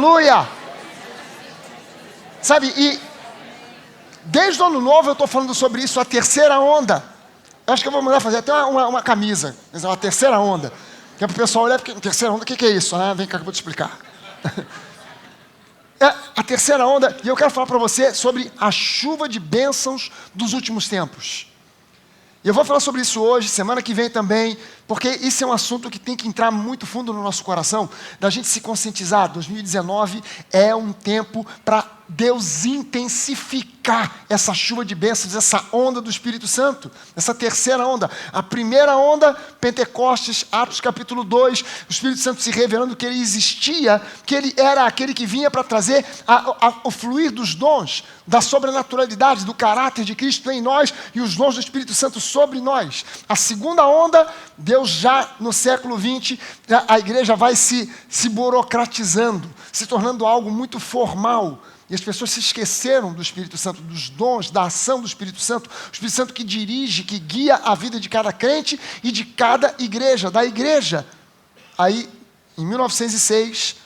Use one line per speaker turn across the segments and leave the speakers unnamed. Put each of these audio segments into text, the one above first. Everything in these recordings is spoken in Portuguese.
Aleluia! Sabe, e desde o ano novo eu estou falando sobre isso, a terceira onda. Eu acho que eu vou mandar fazer até uma camisa, a terceira onda. Que é para o pessoal olhar, porque terceira onda, o que é isso? Vem cá que eu vou te explicar. É a terceira onda, e eu quero falar para você sobre a chuva de bênçãos dos últimos tempos. E eu vou falar sobre isso hoje, semana que vem também, porque isso é um assunto que tem que entrar muito fundo no nosso coração, da gente se conscientizar. 2019 é um tempo para Deus intensificar essa chuva de bênçãos, essa onda do Espírito Santo, essa terceira onda. A primeira onda, Pentecostes, Atos capítulo 2, o Espírito Santo se revelando que ele existia, que ele era aquele que vinha para trazer o fluir dos dons, da sobrenaturalidade, do caráter de Cristo em nós e os dons do Espírito Santo sobre nós. A segunda onda, Deus já no século 20, a igreja vai se burocratizando, se tornando algo muito formal. E as pessoas se esqueceram do Espírito Santo, dos dons, da ação do Espírito Santo. O Espírito Santo que dirige, que guia a vida de cada crente e de cada igreja, da igreja. Aí, em 1906,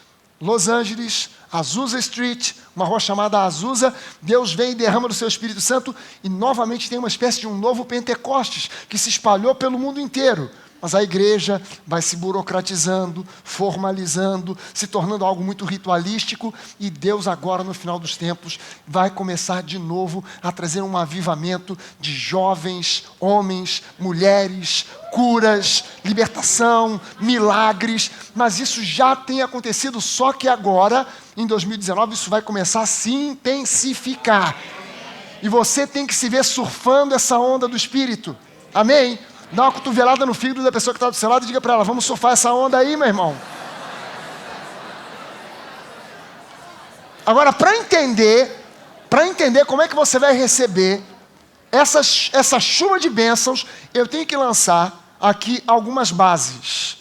Los Angeles, Azusa Street, uma rua chamada Azusa, Deus vem e derrama do seu Espírito Santo e novamente tem uma espécie de um novo Pentecostes que se espalhou pelo mundo inteiro. Mas a igreja vai se burocratizando, formalizando, se tornando algo muito ritualístico e Deus agora, no final dos tempos, vai começar de novo a trazer um avivamento de jovens, homens, mulheres, curas, libertação, milagres. Mas isso já tem acontecido, só que agora, em 2019, isso vai começar a se intensificar. E você tem que se ver surfando essa onda do Espírito. Amém? Dá uma cotovelada no fígado da pessoa que está do seu lado e diga para ela, vamos surfar essa onda aí, meu irmão. Agora, para entender como é que você vai receber essa chuva de bênçãos, eu tenho que lançar aqui algumas bases.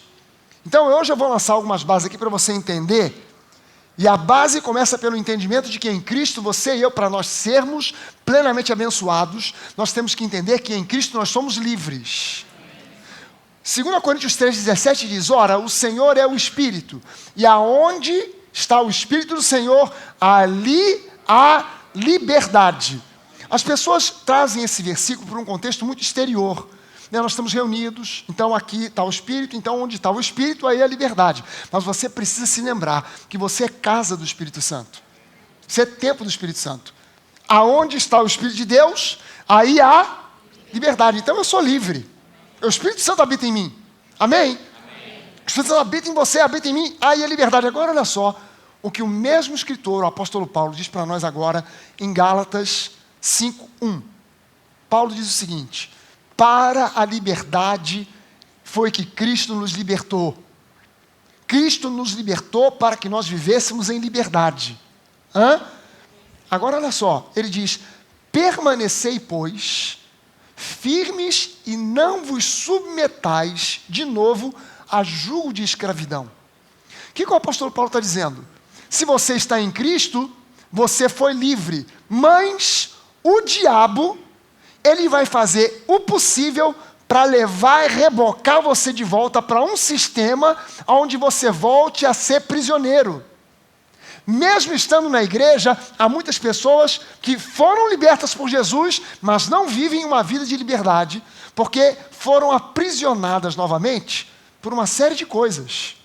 Então, hoje eu vou lançar algumas bases aqui para você entender. E a base começa pelo entendimento de que em Cristo, você e eu, para nós sermos plenamente abençoados, nós temos que entender que em Cristo nós somos livres. 2 Coríntios 3,17 diz, ora, o Senhor é o Espírito, e aonde está o Espírito do Senhor, ali há liberdade. As pessoas trazem esse versículo para um contexto muito exterior. Nós estamos reunidos, então aqui está o Espírito, então onde está o Espírito, aí é a liberdade. Mas você precisa se lembrar que você é casa do Espírito Santo. Você é templo do Espírito Santo. Aonde está o Espírito de Deus, aí há liberdade. Então eu sou livre. O Espírito Santo habita em mim. Amém? O Espírito Santo habita em você, habita em mim, aí é liberdade. Agora olha só, o que o mesmo escritor, o apóstolo Paulo, diz para nós agora em Gálatas 5:1. Paulo diz o seguinte, para a liberdade foi que Cristo nos libertou. Cristo nos libertou para que nós vivêssemos em liberdade. Agora olha só, ele diz, permanecei, pois, firmes e não vos submetais de novo a jugo de escravidão. O que o apóstolo Paulo está dizendo? Se você está em Cristo, você foi livre, mas o diabo, ele vai fazer o possível para levar e rebocar você de volta para um sistema onde você volte a ser prisioneiro. Mesmo estando na igreja, há muitas pessoas que foram libertas por Jesus, mas não vivem uma vida de liberdade, porque foram aprisionadas novamente por uma série de coisas.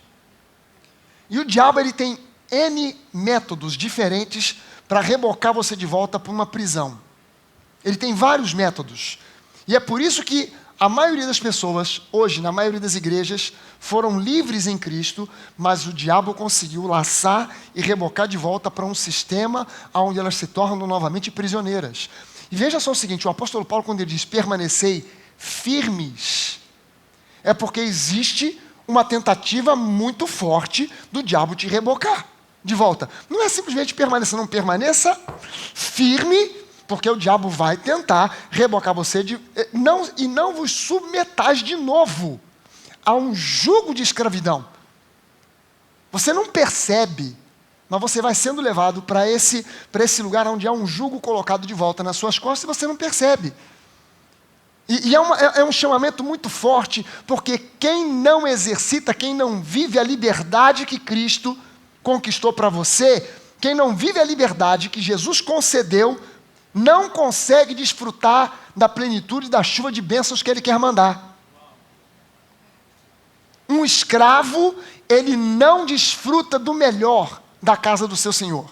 E o diabo, ele tem N métodos diferentes para rebocar você de volta para uma prisão. Ele tem vários métodos. E é por isso que a maioria das pessoas, hoje, na maioria das igrejas, foram livres em Cristo, mas o diabo conseguiu laçar e rebocar de volta para um sistema onde elas se tornam novamente prisioneiras. E veja só o seguinte, o apóstolo Paulo, quando ele diz permanecei firmes, é porque existe uma tentativa muito forte do diabo te rebocar de volta. Não é simplesmente permaneça, não permaneça firme, porque o diabo vai tentar rebocar você e não vos submetais de novo a um jugo de escravidão. Você não percebe, mas você vai sendo levado para esse lugar onde há um jugo colocado de volta nas suas costas e você não percebe. E é um chamamento muito forte, porque quem não exercita, quem não vive a liberdade que Cristo conquistou para você, quem não vive a liberdade que Jesus concedeu, não consegue desfrutar da plenitude da chuva de bênçãos que Ele quer mandar. Um escravo, ele não desfruta do melhor da casa do seu senhor.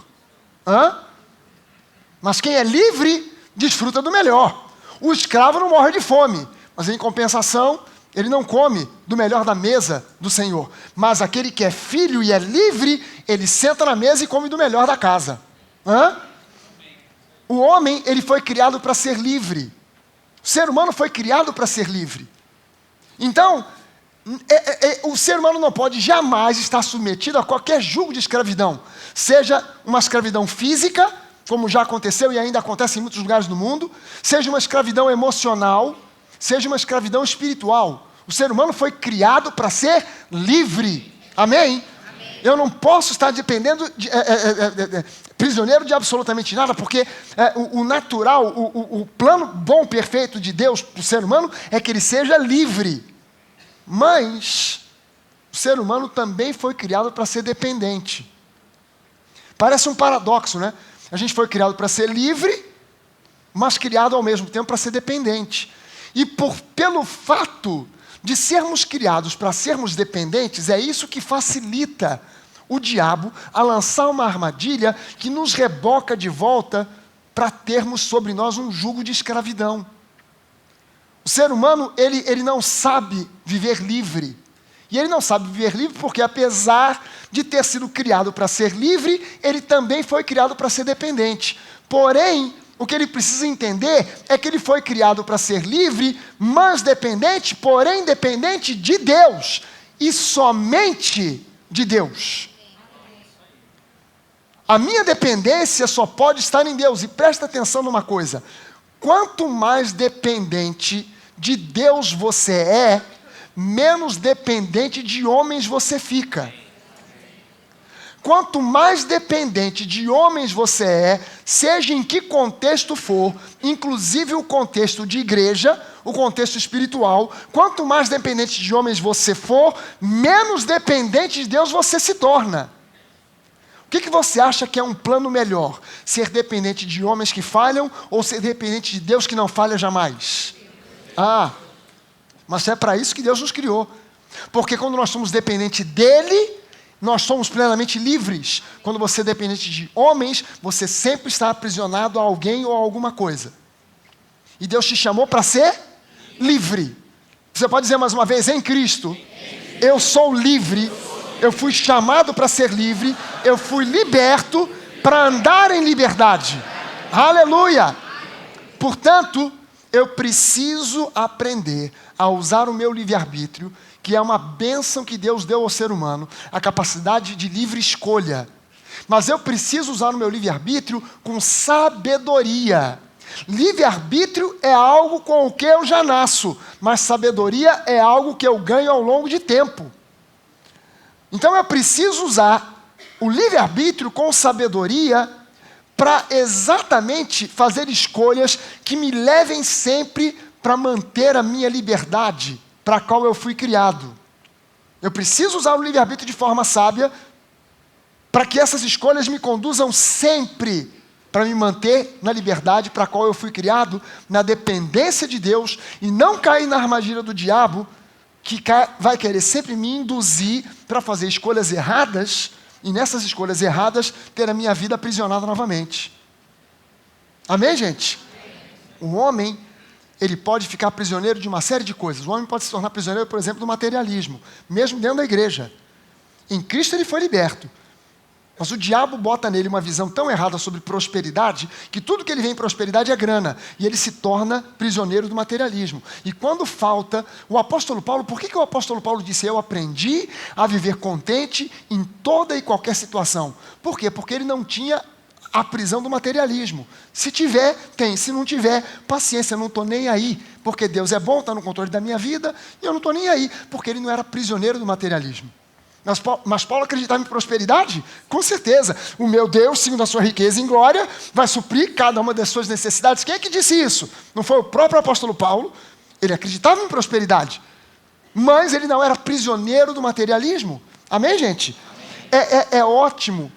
Mas quem é livre, desfruta do melhor. O escravo não morre de fome, mas em compensação, ele não come do melhor da mesa do Senhor. Mas aquele que é filho e é livre, ele senta na mesa e come do melhor da casa. O homem, ele foi criado para ser livre. O ser humano foi criado para ser livre. Então, o ser humano não pode jamais estar submetido a qualquer jugo de escravidão. Seja uma escravidão física, como já aconteceu e ainda acontece em muitos lugares do mundo, seja uma escravidão emocional, seja uma escravidão espiritual. O ser humano foi criado para ser livre. Amém? Eu não posso estar dependendo, prisioneiro de absolutamente nada, porque o natural, o plano bom, perfeito de Deus para o ser humano é que ele seja livre. Mas o ser humano também foi criado para ser dependente. Parece um paradoxo, né? A gente foi criado para ser livre, mas criado ao mesmo tempo para ser dependente. E pelo fato de sermos criados para sermos dependentes, é isso que facilita o diabo a lançar uma armadilha que nos reboca de volta para termos sobre nós um jugo de escravidão. O ser humano, ele não sabe viver livre. E ele não sabe viver livre porque, apesar de ter sido criado para ser livre, ele também foi criado para ser dependente. Porém, o que ele precisa entender é que ele foi criado para ser livre, mas dependente, porém dependente de Deus. E somente de Deus. A minha dependência só pode estar em Deus. E presta atenção numa coisa. Quanto mais dependente de Deus você é, menos dependente de homens você fica. Quanto mais dependente de homens você é, seja em que contexto for, inclusive o contexto de igreja, o contexto espiritual, quanto mais dependente de homens você for, menos dependente de Deus você se torna. O que você acha que é um plano melhor? Ser dependente de homens que falham ou ser dependente de Deus que não falha jamais? Mas é para isso que Deus nos criou. Porque quando nós somos dependentes dEle, nós somos plenamente livres. Quando você é dependente de homens, você sempre está aprisionado a alguém ou a alguma coisa. E Deus te chamou para ser livre. Você pode dizer mais uma vez, em Cristo, eu sou livre, eu fui chamado para ser livre, eu fui liberto para andar em liberdade. Aleluia! Portanto, eu preciso aprender a usar o meu livre-arbítrio, que é uma bênção que Deus deu ao ser humano, a capacidade de livre escolha. Mas eu preciso usar o meu livre-arbítrio com sabedoria. Livre-arbítrio é algo com o que eu já nasço, mas sabedoria é algo que eu ganho ao longo de tempo. Então eu preciso usar o livre-arbítrio com sabedoria para exatamente fazer escolhas que me levem sempre para manter a minha liberdade, para a qual eu fui criado. Eu preciso usar o livre-arbítrio de forma sábia para que essas escolhas me conduzam sempre para me manter na liberdade para a qual eu fui criado, na dependência de Deus e não cair na armadilha do diabo, que vai querer sempre me induzir para fazer escolhas erradas e nessas escolhas erradas ter a minha vida aprisionada novamente. Amém, gente? O homem, ele pode ficar prisioneiro de uma série de coisas. O homem pode se tornar prisioneiro, por exemplo, do materialismo, mesmo dentro da igreja. Em Cristo ele foi liberto. Mas o diabo bota nele uma visão tão errada sobre prosperidade, que tudo que ele vê em prosperidade é grana. E ele se torna prisioneiro do materialismo. E quando falta, o apóstolo Paulo, por que o apóstolo Paulo disse, eu aprendi a viver contente em toda e qualquer situação? Por quê? Porque ele não tinha a prisão do materialismo. Se tiver, tem. Se não tiver, paciência, não estou nem aí. Porque Deus é bom, está no controle da minha vida, e eu não estou nem aí. Porque ele não era prisioneiro do materialismo. Mas Paulo acreditava em prosperidade? Com certeza. O meu Deus, segundo a sua riqueza em glória, vai suprir cada uma das suas necessidades. Quem é que disse isso? Não foi o próprio apóstolo Paulo? Ele acreditava em prosperidade. Mas ele não era prisioneiro do materialismo. Amém, gente? É ótimo,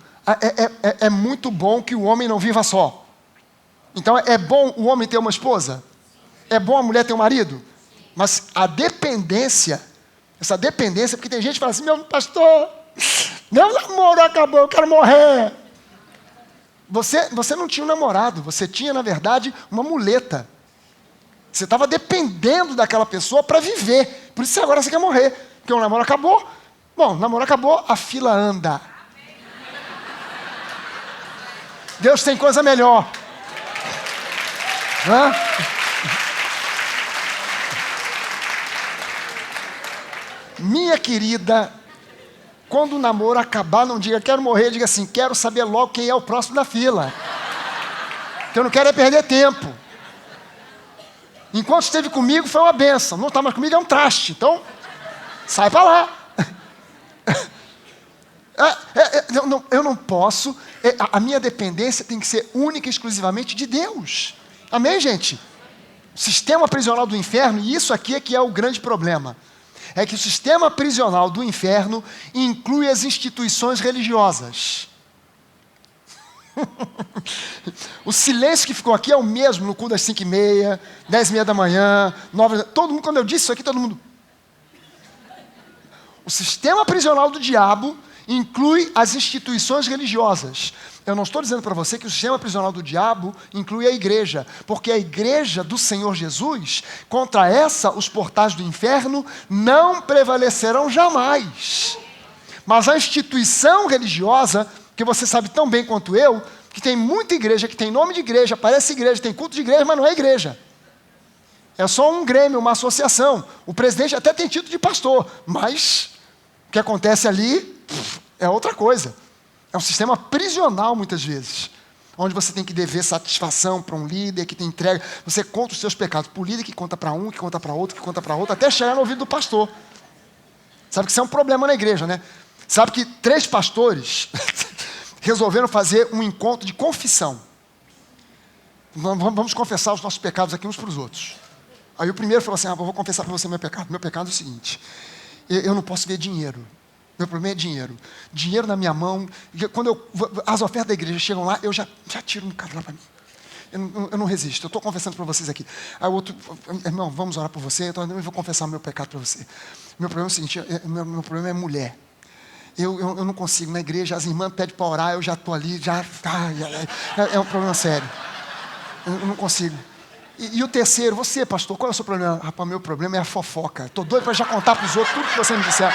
é muito bom que o homem não viva só. Então é bom o homem ter uma esposa? É bom a mulher ter um marido? Mas a dependência, essa dependência, porque tem gente que fala assim, meu pastor, meu namoro acabou, eu quero morrer. Você não tinha um namorado, você tinha, na verdade, uma muleta. Você estava dependendo daquela pessoa para viver. Por isso agora você quer morrer. Porque o namoro acabou. Bom, o namoro acabou, a fila anda. Deus tem coisa melhor. Hã? Minha querida, quando o namoro acabar, não diga quero morrer, diga assim, quero saber logo quem é o próximo da fila. Que eu não quero é perder tempo. Enquanto esteve comigo foi uma bênção, não está mais comigo é um traste, então sai para lá. Eu não posso, a minha dependência tem que ser única e exclusivamente de Deus. Amém, gente? Sistema prisional do inferno, e isso aqui é que é o grande problema. É que o sistema prisional do inferno inclui as instituições religiosas. O silêncio que ficou aqui é o mesmo no culto das 5h30, 10h30 da manhã, 9h. Todo mundo, quando eu disse isso aqui, todo mundo. O sistema prisional do diabo inclui as instituições religiosas. Eu não estou dizendo para você que o sistema prisional do diabo inclui a igreja, porque a igreja do Senhor Jesus, contra essa, os portais do inferno não prevalecerão jamais. Mas a instituição religiosa, que você sabe tão bem quanto eu, que tem muita igreja, que tem nome de igreja, parece igreja, tem culto de igreja, mas não é igreja. É só um grêmio, uma associação. O presidente até tem título de pastor, mas o que acontece ali é outra coisa. É um sistema prisional, muitas vezes, onde você tem que dever satisfação para um líder, que tem entrega. Você conta os seus pecados para o líder, que conta para um, que conta para outro, que conta para outro, até chegar no ouvido do pastor. Sabe que isso é um problema na igreja, né? Sabe que 3 pastores resolveram fazer um encontro de confissão. Vamos confessar os nossos pecados aqui uns para os outros. Aí o primeiro falou assim, eu vou confessar para você meu pecado. Meu pecado é o seguinte, eu não posso ver dinheiro. Meu problema é dinheiro. Dinheiro na minha mão. Quando as ofertas da igreja chegam lá, eu já tiro um bocado lá para mim. Eu não resisto. Eu estou confessando para vocês aqui. Aí o outro, irmão, vamos orar por você. Então eu vou confessar o meu pecado para você. Meu problema é o seguinte, meu problema é mulher. Eu não consigo. Na igreja, as irmãs pedem para orar, eu já estou ali, é um problema sério. Eu não consigo. E o terceiro, você, pastor, qual é o seu problema? Rapaz, meu problema é a fofoca. Estou doido para já contar para os outros tudo que você me disser.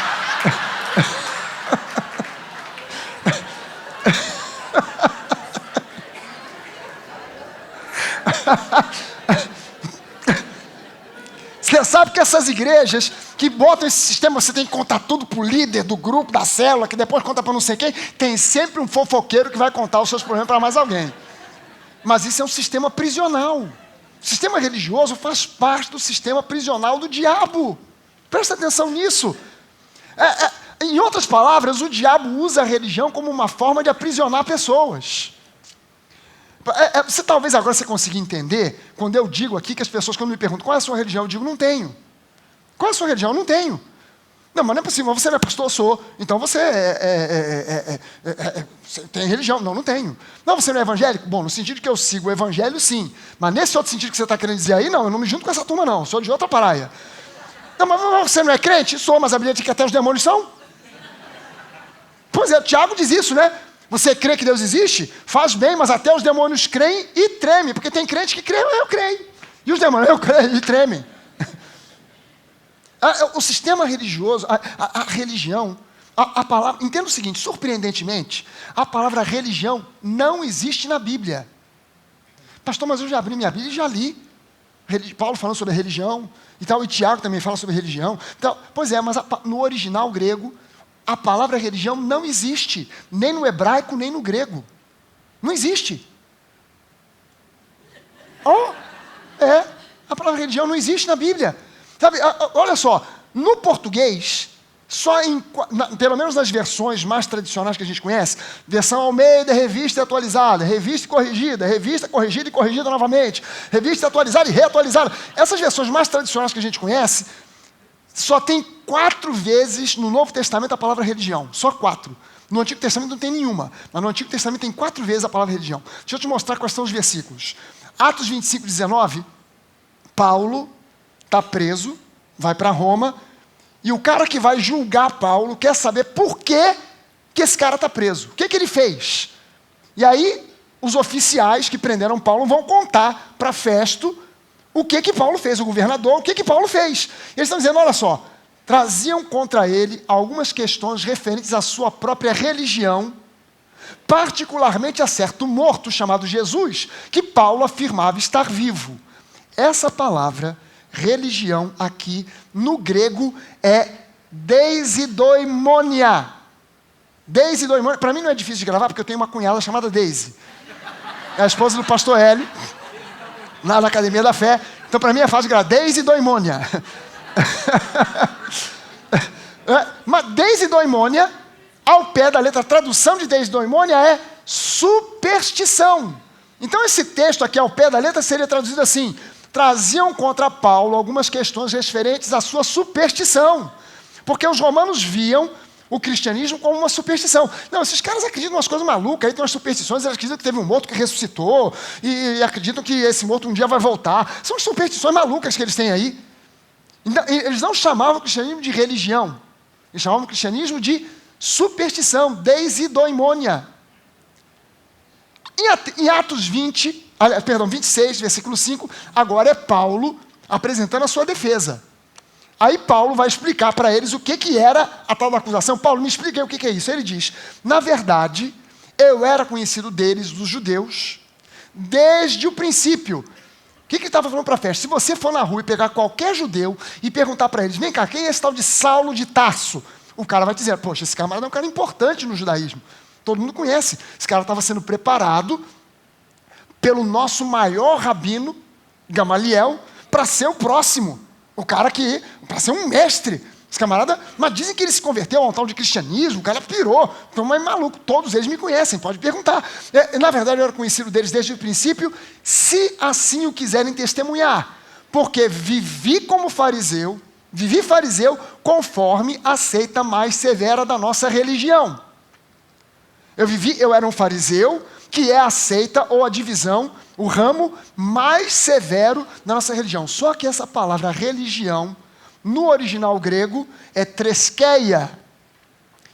Você sabe que essas igrejas que botam esse sistema, você tem que contar tudo para o líder do grupo, da célula, que depois conta para não sei quem, tem sempre um fofoqueiro que vai contar os seus problemas para mais alguém. Mas isso é um sistema prisional. O sistema religioso faz parte do sistema prisional do diabo. Presta atenção nisso. Em outras palavras, o diabo usa a religião como uma forma de aprisionar pessoas. Talvez agora você consiga entender, quando eu digo aqui que as pessoas, quando me perguntam qual é a sua religião, eu digo, não tenho. Qual é a sua religião? Não tenho. Não, mas não é possível, você não é pastor, eu sou. Então você você tem religião? Não tenho. Não, você não é evangélico? Bom, no sentido que eu sigo o evangelho, sim. Mas nesse outro sentido que você está querendo dizer aí, não, eu não me junto com essa turma, não. Eu sou de outra praia. Não, mas você não é crente? Sou, mas a Bíblia diz que até os demônios são. Pois é, Tiago diz isso, né? Você crê que Deus existe? Faz bem, mas até os demônios creem e tremem. Porque tem crente que crê, eu creio. E os demônios, eu creio e tremem. O sistema religioso, a religião, a palavra... Entenda o seguinte, surpreendentemente, a palavra religião não existe na Bíblia. Pastor, mas eu já abri minha Bíblia e já li. Paulo falando sobre a religião e tal, e Tiago também fala sobre religião. Então, pois é, mas no original grego, a palavra religião não existe, nem no hebraico, nem no grego. Não existe. A palavra religião não existe na Bíblia. Sabe, olha só, no português, pelo menos nas versões mais tradicionais que a gente conhece, versão Almeida, revista atualizada, revista corrigida, revista corrigida e corrigida novamente, revista atualizada e reatualizada. Essas versões mais tradicionais que a gente conhece, só tem 4 vezes no Novo Testamento a palavra religião. Só 4. No Antigo Testamento não tem nenhuma, mas no Antigo Testamento tem 4 vezes a palavra religião. Deixa eu te mostrar quais são os versículos. Atos 25, 19, Paulo está preso, vai para Roma, e o cara que vai julgar Paulo quer saber por que esse cara está preso. O que ele fez? E aí, os oficiais que prenderam Paulo vão contar para Festo o que Paulo fez, o governador, o que Paulo fez. Eles estão dizendo, olha só, traziam contra ele algumas questões referentes à sua própria religião, particularmente a certo morto chamado Jesus, que Paulo afirmava estar vivo. Essa palavra, religião, aqui, no grego, é deisidôimonia. Deisidôimonia, para mim não é difícil de gravar, porque eu tenho uma cunhada chamada Deise. É a esposa do pastor Hélio, lá na Academia da Fé. Então, para mim é fácil de gravar. Deisidôimonia. Mas deisidôimonia, ao pé da letra, a tradução de deisidôimonia é superstição. Então, esse texto aqui, ao pé da letra, seria traduzido assim: traziam contra Paulo algumas questões referentes à sua superstição. Porque os romanos viam o cristianismo como uma superstição. Não, esses caras acreditam em umas coisas malucas, aí tem umas superstições, eles acreditam que teve um morto que ressuscitou, e acreditam que esse morto um dia vai voltar. São superstições malucas que eles têm aí. Então, eles não chamavam o cristianismo de religião, eles chamavam o cristianismo de superstição, deisidôimonia. Em Atos 26, versículo 5, agora é Paulo apresentando a sua defesa. Aí Paulo vai explicar para eles o que era a tal da acusação. Paulo, me explica aí o que é isso. Ele diz, na verdade, eu era conhecido deles, dos judeus, desde o princípio. O que ele estava falando para a festa? Se você for na rua e pegar qualquer judeu e perguntar para eles, vem cá, quem é esse tal de Saulo de Tarso? O cara vai dizer, poxa, esse camarada é um cara importante no judaísmo. Todo mundo conhece. Esse cara estava sendo preparado pelo nosso maior rabino, Gamaliel, para ser o próximo. O cara que, para ser um mestre, esse camarada, mas dizem que ele se converteu a um tal de cristianismo, o cara pirou, então é maluco, todos eles me conhecem, pode perguntar. Na verdade, eu era conhecido deles desde o princípio, se assim o quiserem testemunhar, porque vivi fariseu, conforme a seita mais severa da nossa religião. Eu era um fariseu, que é a seita ou a divisão, o ramo mais severo da nossa religião. Só que essa palavra religião, no original grego, é treskeia.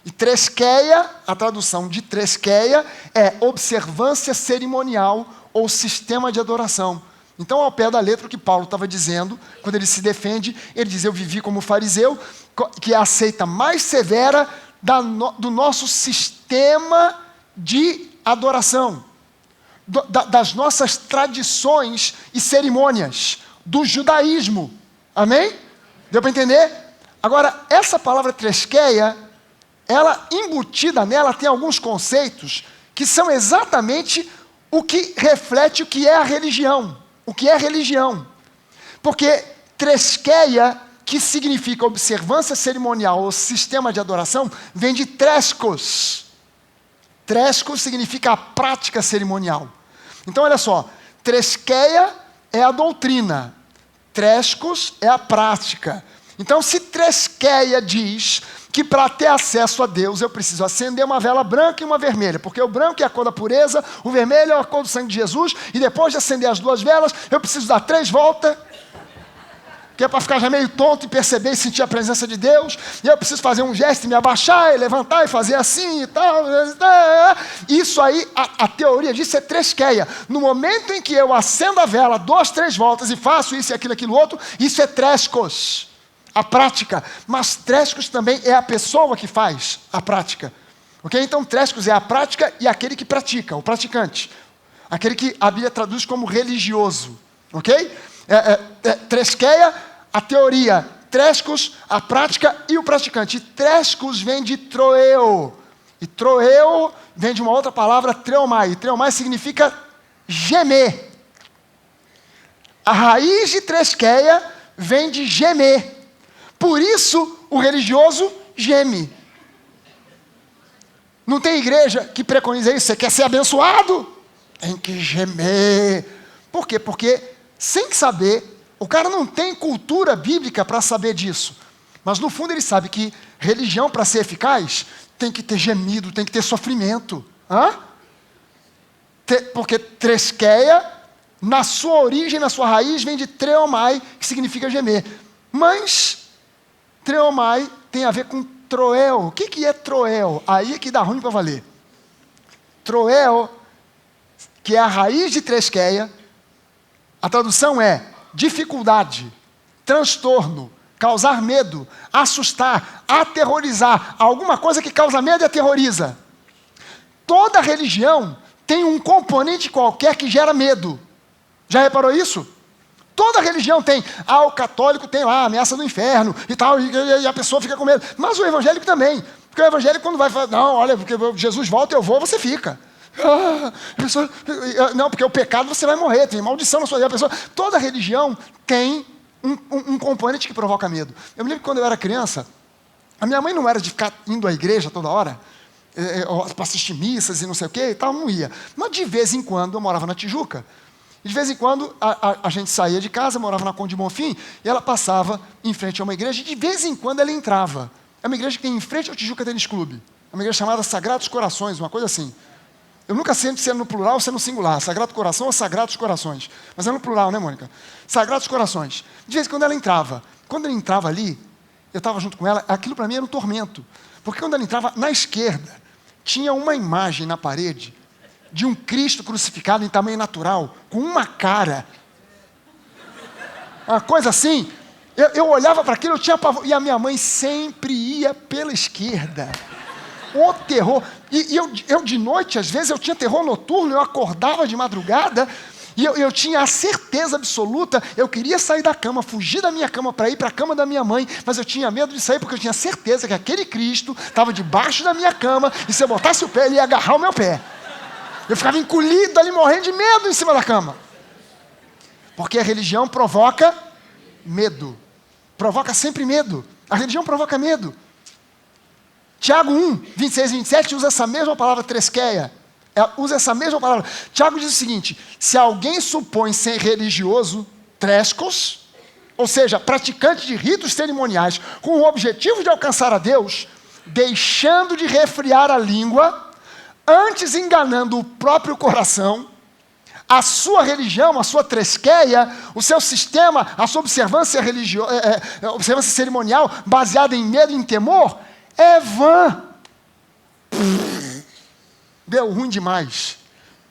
E treskeia, a tradução de treskeia, é observância cerimonial ou sistema de adoração. Então, ao pé da letra, o que Paulo estava dizendo, quando ele se defende, ele diz, eu vivi como fariseu, que é a seita mais severa do nosso sistema de adoração. Das nossas tradições e cerimônias, do judaísmo. Amém? Deu para entender? Agora, essa palavra treskeia, ela embutida nela tem alguns conceitos que são exatamente o que reflete o que é a religião. O que é religião. Porque treskeia, que significa observância cerimonial ou sistema de adoração, vem de treskos. Trescos significa a prática cerimonial. Então, olha só, treskeia é a doutrina, trescos é a prática. Então, se treskeia diz que para ter acesso a Deus eu preciso acender uma vela branca e uma vermelha, porque o branco é a cor da pureza, o vermelho é a cor do sangue de Jesus, e depois de acender as 2 velas, eu preciso dar 3 voltas, que é para ficar já meio tonto e perceber e sentir a presença de Deus, e eu preciso fazer um gesto e me abaixar, e levantar e fazer assim e tal. Isso aí, a teoria disso é treskeia. No momento em que eu acendo a vela, 2, 3 voltas e faço isso e aquilo outro, isso é treskos, a prática. Mas treskos também é a pessoa que faz a prática. Ok? Então treskos é a prática e aquele que pratica, o praticante. Aquele que a Bíblia traduz como religioso. Ok? Treskeia, a teoria, treskos, a prática e o praticante. E treskos vem de troeo. E troeo vem de uma outra palavra, treomai. E treomai significa gemer. A raiz de treskeia vem de gemer. Por isso, o religioso geme. Não tem igreja que preconiza isso. Você quer ser abençoado? Tem que gemer. Por quê? Porque sem saber, o cara não tem cultura bíblica para saber disso. Mas no fundo ele sabe que religião, para ser eficaz, tem que ter gemido, tem que ter sofrimento. Porque tresqueia, na sua origem, na sua raiz, vem de treomai, que significa gemer. Mas treomai tem a ver com troel. O que é troel? Aí é que dá ruim para valer. Troel, que é a raiz de tresqueia, a tradução é dificuldade, transtorno, causar medo, assustar, aterrorizar. Alguma coisa que causa medo e aterroriza. Toda religião tem um componente qualquer que gera medo. Já reparou isso? Toda religião tem. O católico tem lá a ameaça do inferno e tal, e a pessoa fica com medo. Mas o evangélico também. Porque o evangélico, quando vai falar, não, olha, porque Jesus volta, eu vou, você fica. Não, porque o pecado você vai morrer, tem maldição na sua vida. Toda religião tem um componente que provoca medo. Eu me lembro que quando eu era criança, a minha mãe não era de ficar indo à igreja toda hora, para assistir missas e não sei o que e tal, não ia. Mas de vez em quando, eu morava na Tijuca, e de vez em quando a gente saía de casa, morava na Conde de Bonfim, e ela passava em frente a uma igreja, e de vez em quando ela entrava. É uma igreja que tem em frente ao Tijuca Tênis Clube. É uma igreja chamada Sagrados Corações, uma coisa assim. Eu nunca sei se é no plural ou se é no singular. Sagrado Coração ou Sagrados Corações. Mas é no plural, né, Mônica? Sagrados Corações. De vez em quando ela entrava. Quando ela entrava ali, eu estava junto com ela, aquilo para mim era um tormento. Porque quando ela entrava, na esquerda, tinha uma imagem na parede de um Cristo crucificado em tamanho natural, com uma cara. Uma coisa assim. Eu olhava para aquilo, eu tinha pavor. E a minha mãe sempre ia pela esquerda. O terror. E eu de noite, às vezes, eu tinha terror noturno, eu acordava de madrugada, e eu tinha a certeza absoluta, eu queria sair da cama, fugir da minha cama para ir para a cama da minha mãe, mas eu tinha medo de sair porque eu tinha certeza que aquele Cristo estava debaixo da minha cama, e se eu botasse o pé, ele ia agarrar o meu pé. Eu ficava encolhido ali, morrendo de medo em cima da cama. Porque a religião provoca medo. Provoca sempre medo. A religião provoca medo. Tiago 1, 26 e 27 usa essa mesma palavra tresqueia. Usa essa mesma palavra. Tiago diz o seguinte: se alguém supõe ser religioso, trescos, ou seja, praticante de ritos cerimoniais, com o objetivo de alcançar a Deus, deixando de resfriar a língua, antes enganando o próprio coração, a sua religião, a sua tresqueia, o seu sistema, a sua observância observância cerimonial, baseada em medo e em temor, é vã. Deu ruim demais.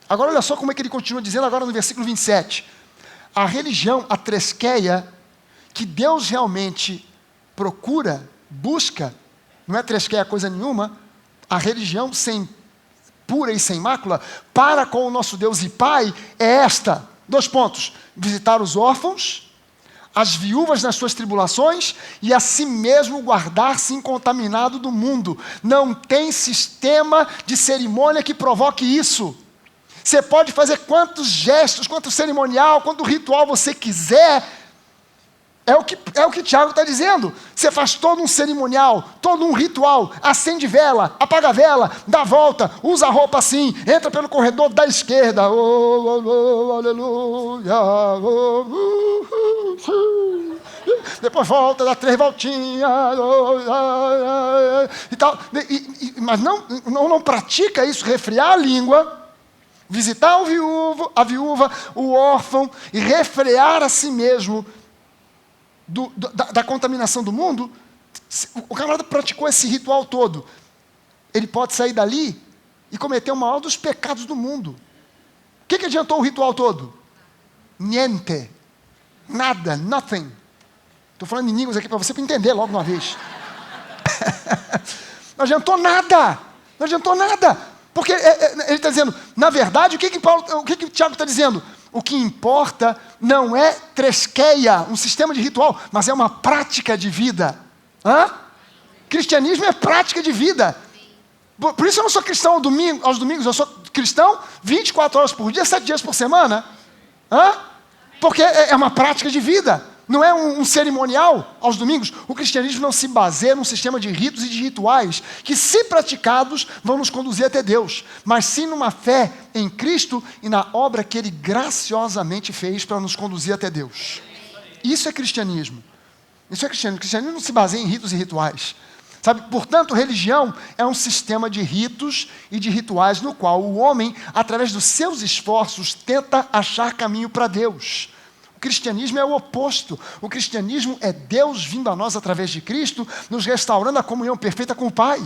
Agora olha só como é que ele continua dizendo agora no versículo 27. A religião, a tresqueia, que Deus realmente procura, busca, não é tresqueia coisa nenhuma, a religião pura e sem mácula, para com o nosso Deus e Pai, é esta. 2 pontos. Visitar os órfãos, as viúvas nas suas tribulações, e a si mesmo guardar-se incontaminado do mundo. Não tem sistema de cerimônia que provoque isso. Você pode fazer quantos gestos, quanto cerimonial, quanto ritual você quiser. É o que Tiago está dizendo. Você faz todo um cerimonial, todo um ritual, acende vela, apaga vela, dá volta, usa a roupa assim, entra pelo corredor da esquerda. Aleluia. Depois volta, dá 3 voltinhas. E tal. Mas não pratica isso, resfriar a língua, visitar a viúva, o órfão, e refrear a si mesmo da contaminação do mundo. O camarada praticou esse ritual todo. Ele pode sair dali e cometer o maior dos pecados do mundo. O que adiantou o ritual todo? Niente. Nada, nothing. Estou falando em línguas aqui para você entender logo uma vez. Não adiantou nada. Não adiantou nada. Porque ele está dizendo, na verdade, o que Tiago está dizendo? O que importa não é tresqueia, um sistema de ritual, mas é uma prática de vida. Cristianismo é prática de vida. Por isso eu não sou cristão aos domingos, eu sou cristão 24 horas por dia, 7 dias por semana. Porque é uma prática de vida. Não é um cerimonial aos domingos. O cristianismo não se baseia num sistema de ritos e de rituais que, se praticados, vão nos conduzir até Deus, mas sim numa fé em Cristo e na obra que Ele graciosamente fez para nos conduzir até Deus. Isso é cristianismo. Isso é cristianismo. O cristianismo não se baseia em ritos e rituais. Sabe? Portanto, religião é um sistema de ritos e de rituais no qual o homem, através dos seus esforços, tenta achar caminho para Deus. O cristianismo é o oposto. O cristianismo é Deus vindo a nós através de Cristo, nos restaurando a comunhão perfeita com o Pai.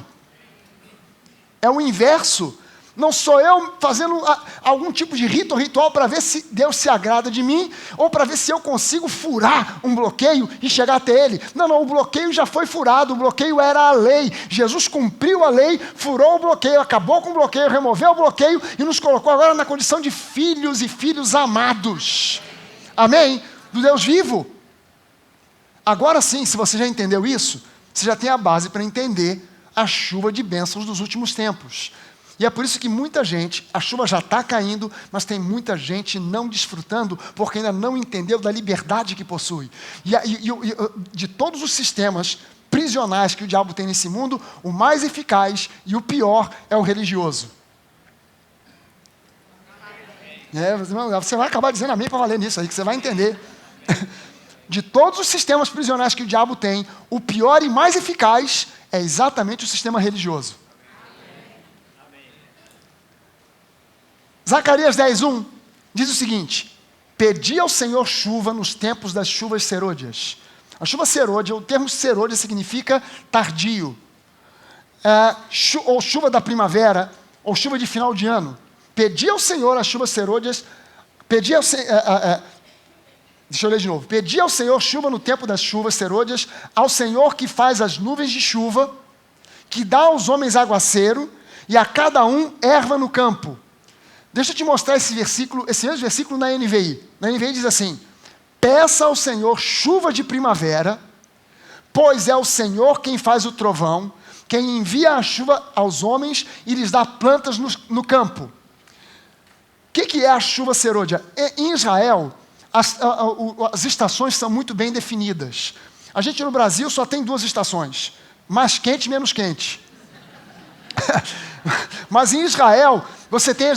É o inverso. Não sou eu fazendo algum tipo de rito ou ritual para ver se Deus se agrada de mim, ou para ver se eu consigo furar um bloqueio e chegar até Ele. Não, o bloqueio já foi furado, o bloqueio era a lei. Jesus cumpriu a lei, furou o bloqueio, acabou com o bloqueio, removeu o bloqueio e nos colocou agora na condição de filhos e filhos amados. Amém? Do Deus vivo. Agora sim, se você já entendeu isso, você já tem a base para entender a chuva de bênçãos dos últimos tempos. E é por isso que muita gente, a chuva já está caindo, mas tem muita gente não desfrutando, porque ainda não entendeu da liberdade que possui. E de todos os sistemas prisionais que o diabo tem nesse mundo, o mais eficaz e o pior é o religioso. Você vai acabar dizendo amém para valer nisso aí, que você vai entender. De todos os sistemas prisionais que o diabo tem, o pior e mais eficaz é exatamente o sistema religioso. Zacarias 10:1 diz o seguinte: pedi ao Senhor chuva nos tempos das chuvas serôdias. A chuva serôdia, o termo serôdia significa tardio. Ou chuva da primavera, ou chuva de final de ano. Pedi ao Senhor as chuvas serôdias, deixa eu ler de novo. Pedi ao Senhor chuva no tempo das chuvas serôdias, ao Senhor que faz as nuvens de chuva, que dá aos homens aguaceiro, e a cada um erva no campo. Deixa eu te mostrar esse mesmo versículo na NVI. Na NVI diz assim: peça ao Senhor chuva de primavera, pois é o Senhor quem faz o trovão, quem envia a chuva aos homens e lhes dá plantas no campo. O que é a chuva serôdia? Em Israel, as estações são muito bem definidas. A gente no Brasil só tem 2 estações, mais quente e menos quente. Mas em Israel, você tem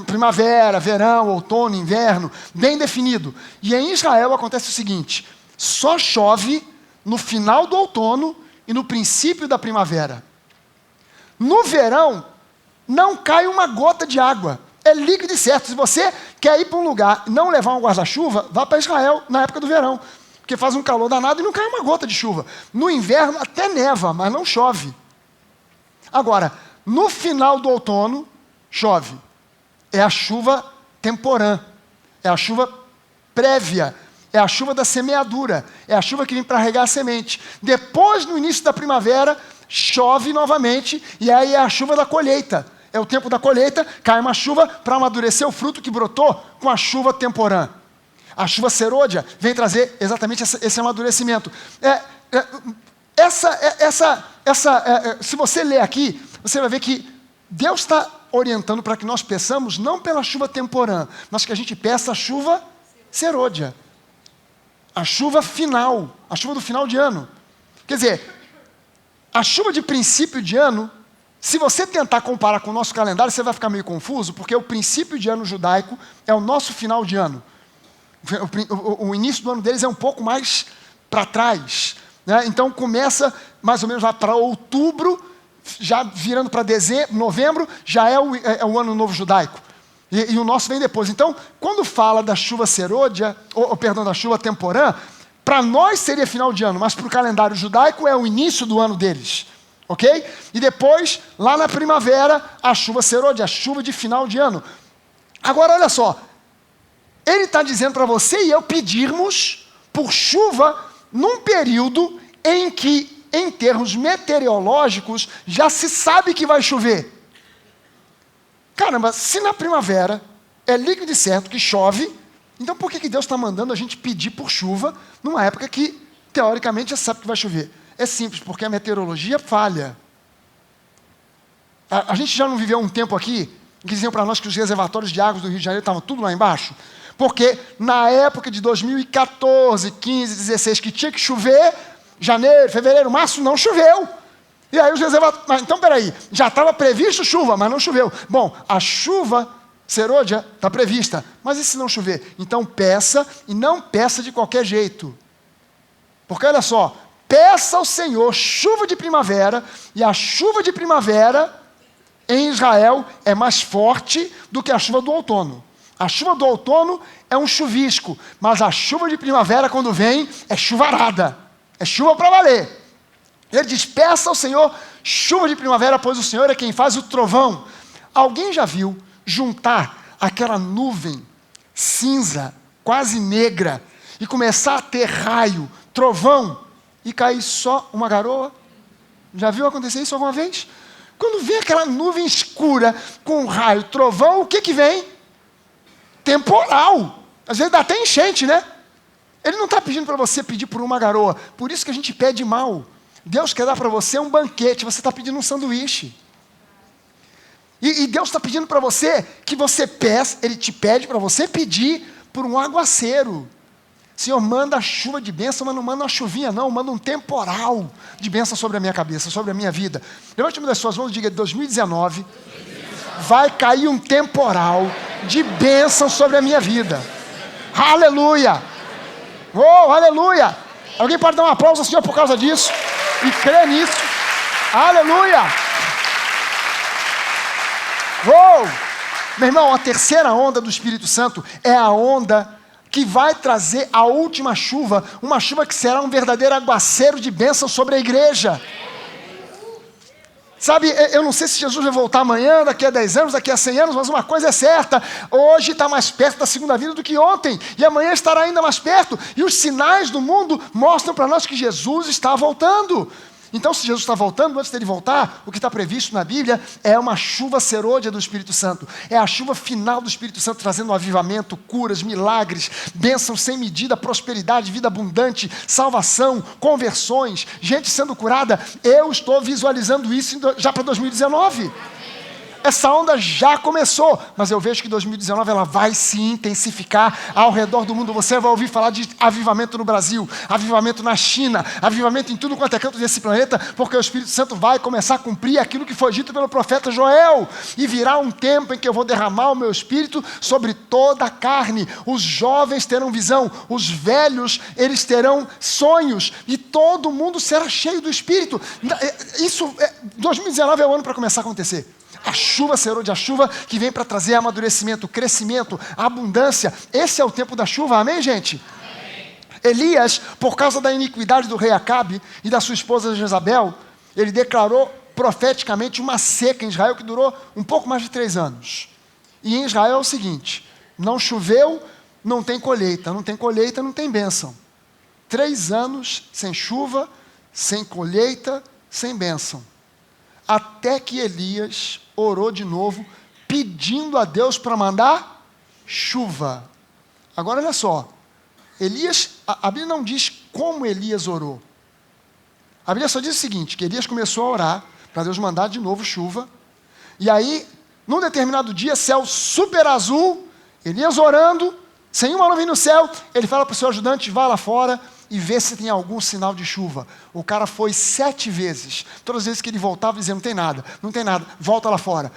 primavera, verão, outono, inverno, bem definido. E em Israel acontece o seguinte: só chove no final do outono e no princípio da primavera. No verão, não cai uma gota de água. É líquido e certo. Se você quer ir para um lugar e não levar um guarda-chuva, vá para Israel na época do verão. Porque faz um calor danado e não cai uma gota de chuva. No inverno até neva, mas não chove. Agora, no final do outono, chove. É a chuva temporã. É a chuva prévia. É a chuva da semeadura. É a chuva que vem para regar a semente. Depois, no início da primavera, chove novamente. E aí é a chuva da colheita. É o tempo da colheita, cai uma chuva para amadurecer o fruto que brotou com a chuva temporã. A chuva serôdia vem trazer exatamente esse amadurecimento. Se você ler aqui, você vai ver que Deus está orientando para que nós peçamos não pela chuva temporã, mas que a gente peça a chuva serôdia. A chuva final, a chuva do final de ano. Quer dizer, a chuva de princípio de ano, se você tentar comparar com o nosso calendário, você vai ficar meio confuso, porque o princípio de ano judaico é o nosso final de ano. O início do ano deles é um pouco mais para trás. Né? Então começa mais ou menos lá para outubro, já virando para dezembro, novembro, já é o ano novo judaico. E o nosso vem depois. Então, quando fala da chuva serôdia, da chuva temporã, para nós seria final de ano, mas para o calendário judaico é o início do ano deles. Ok? E depois, lá na primavera, a chuva serôdia, a chuva de final de ano. Agora, olha só. Ele está dizendo para você e eu pedirmos por chuva num período em que, em termos meteorológicos, já se sabe que vai chover. Caramba, se na primavera é líquido e certo que chove, então por que Deus está mandando a gente pedir por chuva numa época que, teoricamente, já sabe que vai chover? É simples, porque a meteorologia falha. A gente já não viveu um tempo aqui que diziam para nós que os reservatórios de águas do Rio de Janeiro estavam tudo lá embaixo? Porque na época de 2014, 15, 16, que tinha que chover, janeiro, fevereiro, março, não choveu. E aí os reservatórios... Então, peraí, já estava previsto chuva, mas não choveu. Bom, a chuva serôdia está prevista, mas e se não chover? Então peça, e não peça de qualquer jeito. Porque olha só, peça ao Senhor chuva de primavera, e a chuva de primavera em Israel é mais forte do que a chuva do outono. A chuva do outono é um chuvisco, mas a chuva de primavera, quando vem, é chuvarada. É chuva para valer. Ele diz, peça ao Senhor chuva de primavera, pois o Senhor é quem faz o trovão. Alguém já viu juntar aquela nuvem cinza, quase negra, e começar a ter raio, trovão, e cair só uma garoa? Já viu acontecer isso alguma vez? Quando vem aquela nuvem escura, com raio, trovão, o que vem? Temporal. Às vezes dá até enchente, né? Ele não está pedindo para você pedir por uma garoa. Por isso que a gente pede mal. Deus quer dar para você um banquete, você está pedindo um sanduíche. E Deus está pedindo para você que você peça, Ele te pede para você pedir por um aguaceiro. Senhor, manda a chuva de bênção, mas não manda uma chuvinha não, manda um temporal de bênção sobre a minha cabeça, sobre a minha vida. Levante uma das suas mãos e diga, 2019 vai cair um temporal de bênção sobre a minha vida. Aleluia! Oh, aleluia! Alguém pode dar um aplauso ao Senhor por causa disso? E crer nisso? Aleluia! Oh! Meu irmão, a terceira onda do Espírito Santo é a onda que vai trazer a última chuva, uma chuva que será um verdadeiro aguaceiro de bênção sobre a igreja. Sabe, eu não sei se Jesus vai voltar amanhã, daqui a 10 anos, daqui a 100 anos, mas uma coisa é certa, hoje está mais perto da segunda vinda do que ontem, e amanhã estará ainda mais perto, e os sinais do mundo mostram para nós que Jesus está voltando. Então, se Jesus está voltando, antes dele voltar, o que está previsto na Bíblia é uma chuva serôdia do Espírito Santo. É a chuva final do Espírito Santo, trazendo um avivamento, curas, milagres, bênçãos sem medida, prosperidade, vida abundante, salvação, conversões, gente sendo curada. Eu estou visualizando isso já para 2019. Essa onda já começou, mas eu vejo que 2019 ela vai se intensificar ao redor do mundo. Você vai ouvir falar de avivamento no Brasil, avivamento na China, avivamento em tudo quanto é canto desse planeta, porque o Espírito Santo vai começar a cumprir aquilo que foi dito pelo profeta Joel, e virá um tempo em que eu vou derramar o meu Espírito sobre toda a carne. Os jovens terão visão, os velhos eles terão sonhos, e todo mundo será cheio do Espírito. 2019 é o ano para começar a acontecer. A chuva serôdia, a chuva que vem para trazer amadurecimento, crescimento, abundância. Esse é o tempo da chuva, amém, gente? Amém. Elias, por causa da iniquidade do rei Acabe e da sua esposa Jezabel, ele declarou profeticamente uma seca em Israel que durou um pouco mais de 3 anos. E em Israel é o seguinte, não choveu, não tem colheita, não tem colheita, não tem bênção. 3 anos sem chuva, sem colheita, sem bênção. Até que Elias orou de novo, pedindo a Deus para mandar chuva. Agora olha só, Elias, a Bíblia não diz como Elias orou. A Bíblia só diz o seguinte, que Elias começou a orar para Deus mandar de novo chuva, e aí, num determinado dia, céu super azul, Elias orando, sem uma nuvem no céu, ele fala para o seu ajudante, vá lá fora e vê se tem algum sinal de chuva. O cara foi 7 vezes. Todas as vezes que ele voltava, dizia, não tem nada, volta lá fora,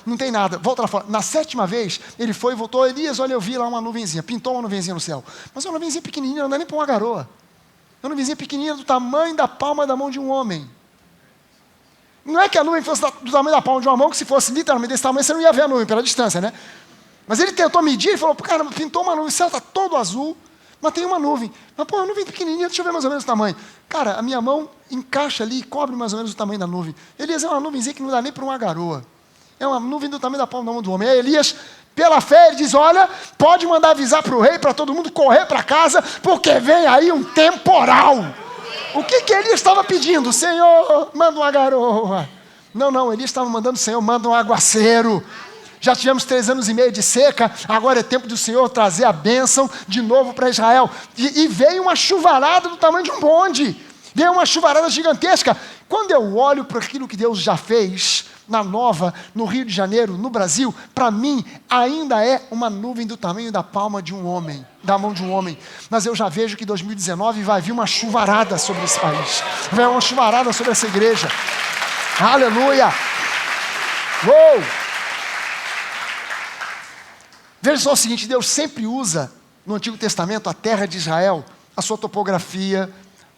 não tem nada, volta lá fora. Na 7ª vez, ele foi e voltou, Elias, olha, eu vi lá uma nuvenzinha, pintou uma nuvenzinha no céu. Mas uma nuvenzinha pequenininha, não dá nem para uma garoa. Uma nuvenzinha pequenininha do tamanho da palma da mão de um homem. Não é que a nuvem fosse do tamanho da palma de uma mão, que se fosse literalmente desse tamanho, você não ia ver a nuvem pela distância, né? Mas ele tentou medir e falou, cara, pintou uma nuvem, o céu está todo azul, mas tem uma nuvem. Mas, uma nuvem pequenininha, deixa eu ver mais ou menos o tamanho. Cara, a minha mão encaixa ali e cobre mais ou menos o tamanho da nuvem. Elias é uma nuvenzinha que não dá nem para uma garoa. É uma nuvem do tamanho da palma da mão do homem. Aí Elias, pela fé, ele diz, olha, pode mandar avisar para o rei, para todo mundo correr para casa, porque vem aí um temporal. O que Elias estava pedindo? Senhor, manda uma garoa. Não, Elias estava mandando, Senhor, manda um aguaceiro. Já tivemos 3 anos e meio de seca, agora é tempo do Senhor trazer a bênção de novo para Israel. E veio uma chuvarada do tamanho de um bonde. Veio uma chuvarada gigantesca. Quando eu olho para aquilo que Deus já fez na Nova, no Rio de Janeiro, no Brasil, para mim ainda é uma nuvem do tamanho da palma de um homem, da mão de um homem. Mas eu já vejo que 2019 vai vir uma chuvarada sobre esse país. Vai uma chuvarada sobre essa igreja. Aleluia! Uou! Veja só o seguinte, Deus sempre usa no Antigo Testamento a terra de Israel, a sua topografia,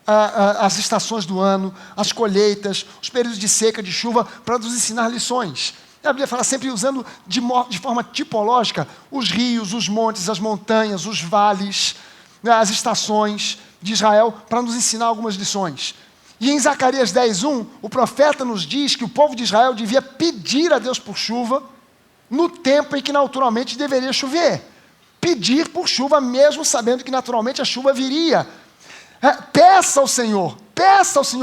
as estações do ano, as colheitas, os períodos de seca, de chuva, para nos ensinar lições. A Bíblia fala sempre usando de forma tipológica os rios, os montes, as montanhas, os vales, as estações de Israel, para nos ensinar algumas lições. E em Zacarias 10:1, o profeta nos diz que o povo de Israel devia pedir a Deus por chuva no tempo em que naturalmente deveria chover. Pedir por chuva mesmo sabendo que naturalmente a chuva viria. Peça ao Senhor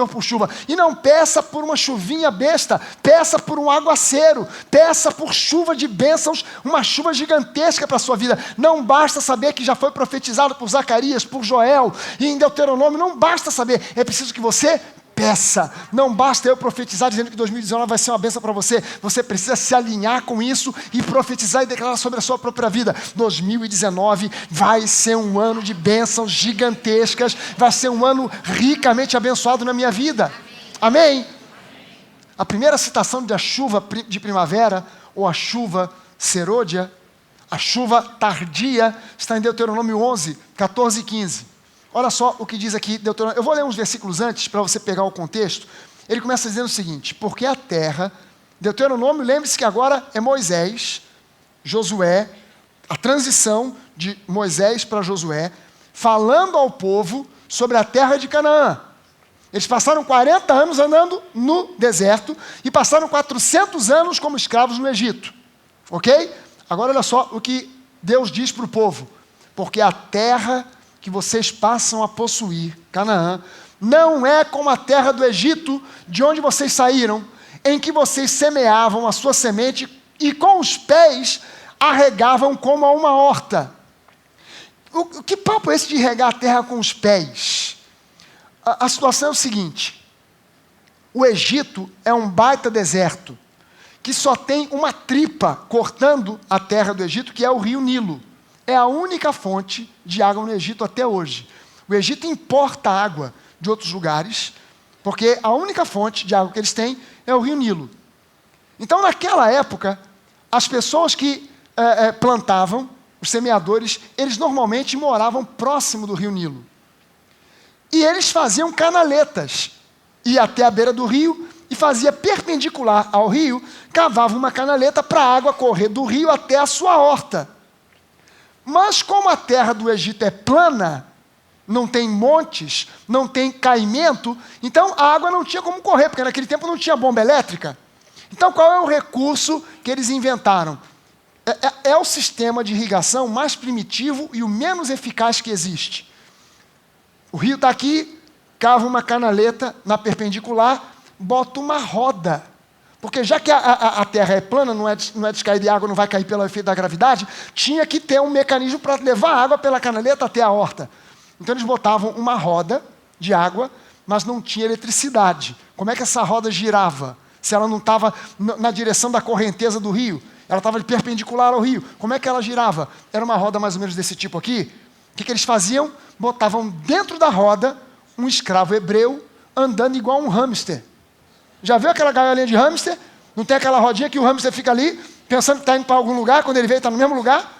por chuva, e não peça por uma chuvinha besta, peça por um aguaceiro, peça por chuva de bênçãos, uma chuva gigantesca para a sua vida. Não basta saber que já foi profetizado por Zacarias, por Joel, e em Deuteronômio, não basta saber, é preciso que você peça. Não basta eu profetizar dizendo que 2019 vai ser uma bênção para você. Você precisa se alinhar com isso e profetizar e declarar sobre a sua própria vida. 2019 vai ser um ano de bênçãos gigantescas. Vai ser um ano ricamente abençoado na minha vida. Amém? A primeira citação da chuva de primavera, ou a chuva serôdia, a chuva tardia, está em Deuteronômio 11, 14 e 15. Olha só o que diz aqui Deuteronômio. Eu vou ler uns versículos antes, para você pegar o contexto. Ele começa dizendo o seguinte: porque a terra, Deuteronômio, lembre-se que agora é Moisés, Josué, a transição de Moisés para Josué, falando ao povo sobre a terra de Canaã. Eles passaram 40 anos andando no deserto e passaram 400 anos como escravos no Egito. Ok? Agora olha só o que Deus diz para o povo: porque a terra que vocês passam a possuir, Canaã, não é como a terra do Egito, de onde vocês saíram, em que vocês semeavam a sua semente e com os pés a regavam como a uma horta. Que papo é esse de regar a terra com os pés? A situação é o seguinte: o Egito é um baita deserto, que só tem uma tripa cortando a terra do Egito, que é o rio Nilo. É a única fonte de água no Egito até hoje. O Egito importa água de outros lugares, porque a única fonte de água que eles têm é o rio Nilo. Então, naquela época, as pessoas que plantavam, os semeadores, eles normalmente moravam próximo do rio Nilo. E eles faziam canaletas. Ia até a beira do rio e fazia perpendicular ao rio, cavava uma canaleta para a água correr do rio até a sua horta. Mas como a terra do Egito é plana, não tem montes, não tem caimento, então a água não tinha como correr, porque naquele tempo não tinha bomba elétrica. Então qual é o recurso que eles inventaram? É o sistema de irrigação mais primitivo e o menos eficaz que existe. O rio está aqui, cava uma canaleta na perpendicular, bota uma roda. Porque já que a terra é plana, não é descaída e a água não vai cair pelo efeito da gravidade, tinha que ter um mecanismo para levar a água pela canaleta até a horta. Então eles botavam uma roda de água, mas não tinha eletricidade. Como é que essa roda girava? Se ela não estava na direção da correnteza do rio, ela estava perpendicular ao rio. Como é que ela girava? Era uma roda mais ou menos desse tipo aqui. O que eles faziam? Botavam dentro da roda um escravo hebreu andando igual um hamster. Já viu aquela gaiolinha de hamster? Não tem aquela rodinha que o hamster fica ali, pensando que está indo para algum lugar, quando ele veio está no mesmo lugar?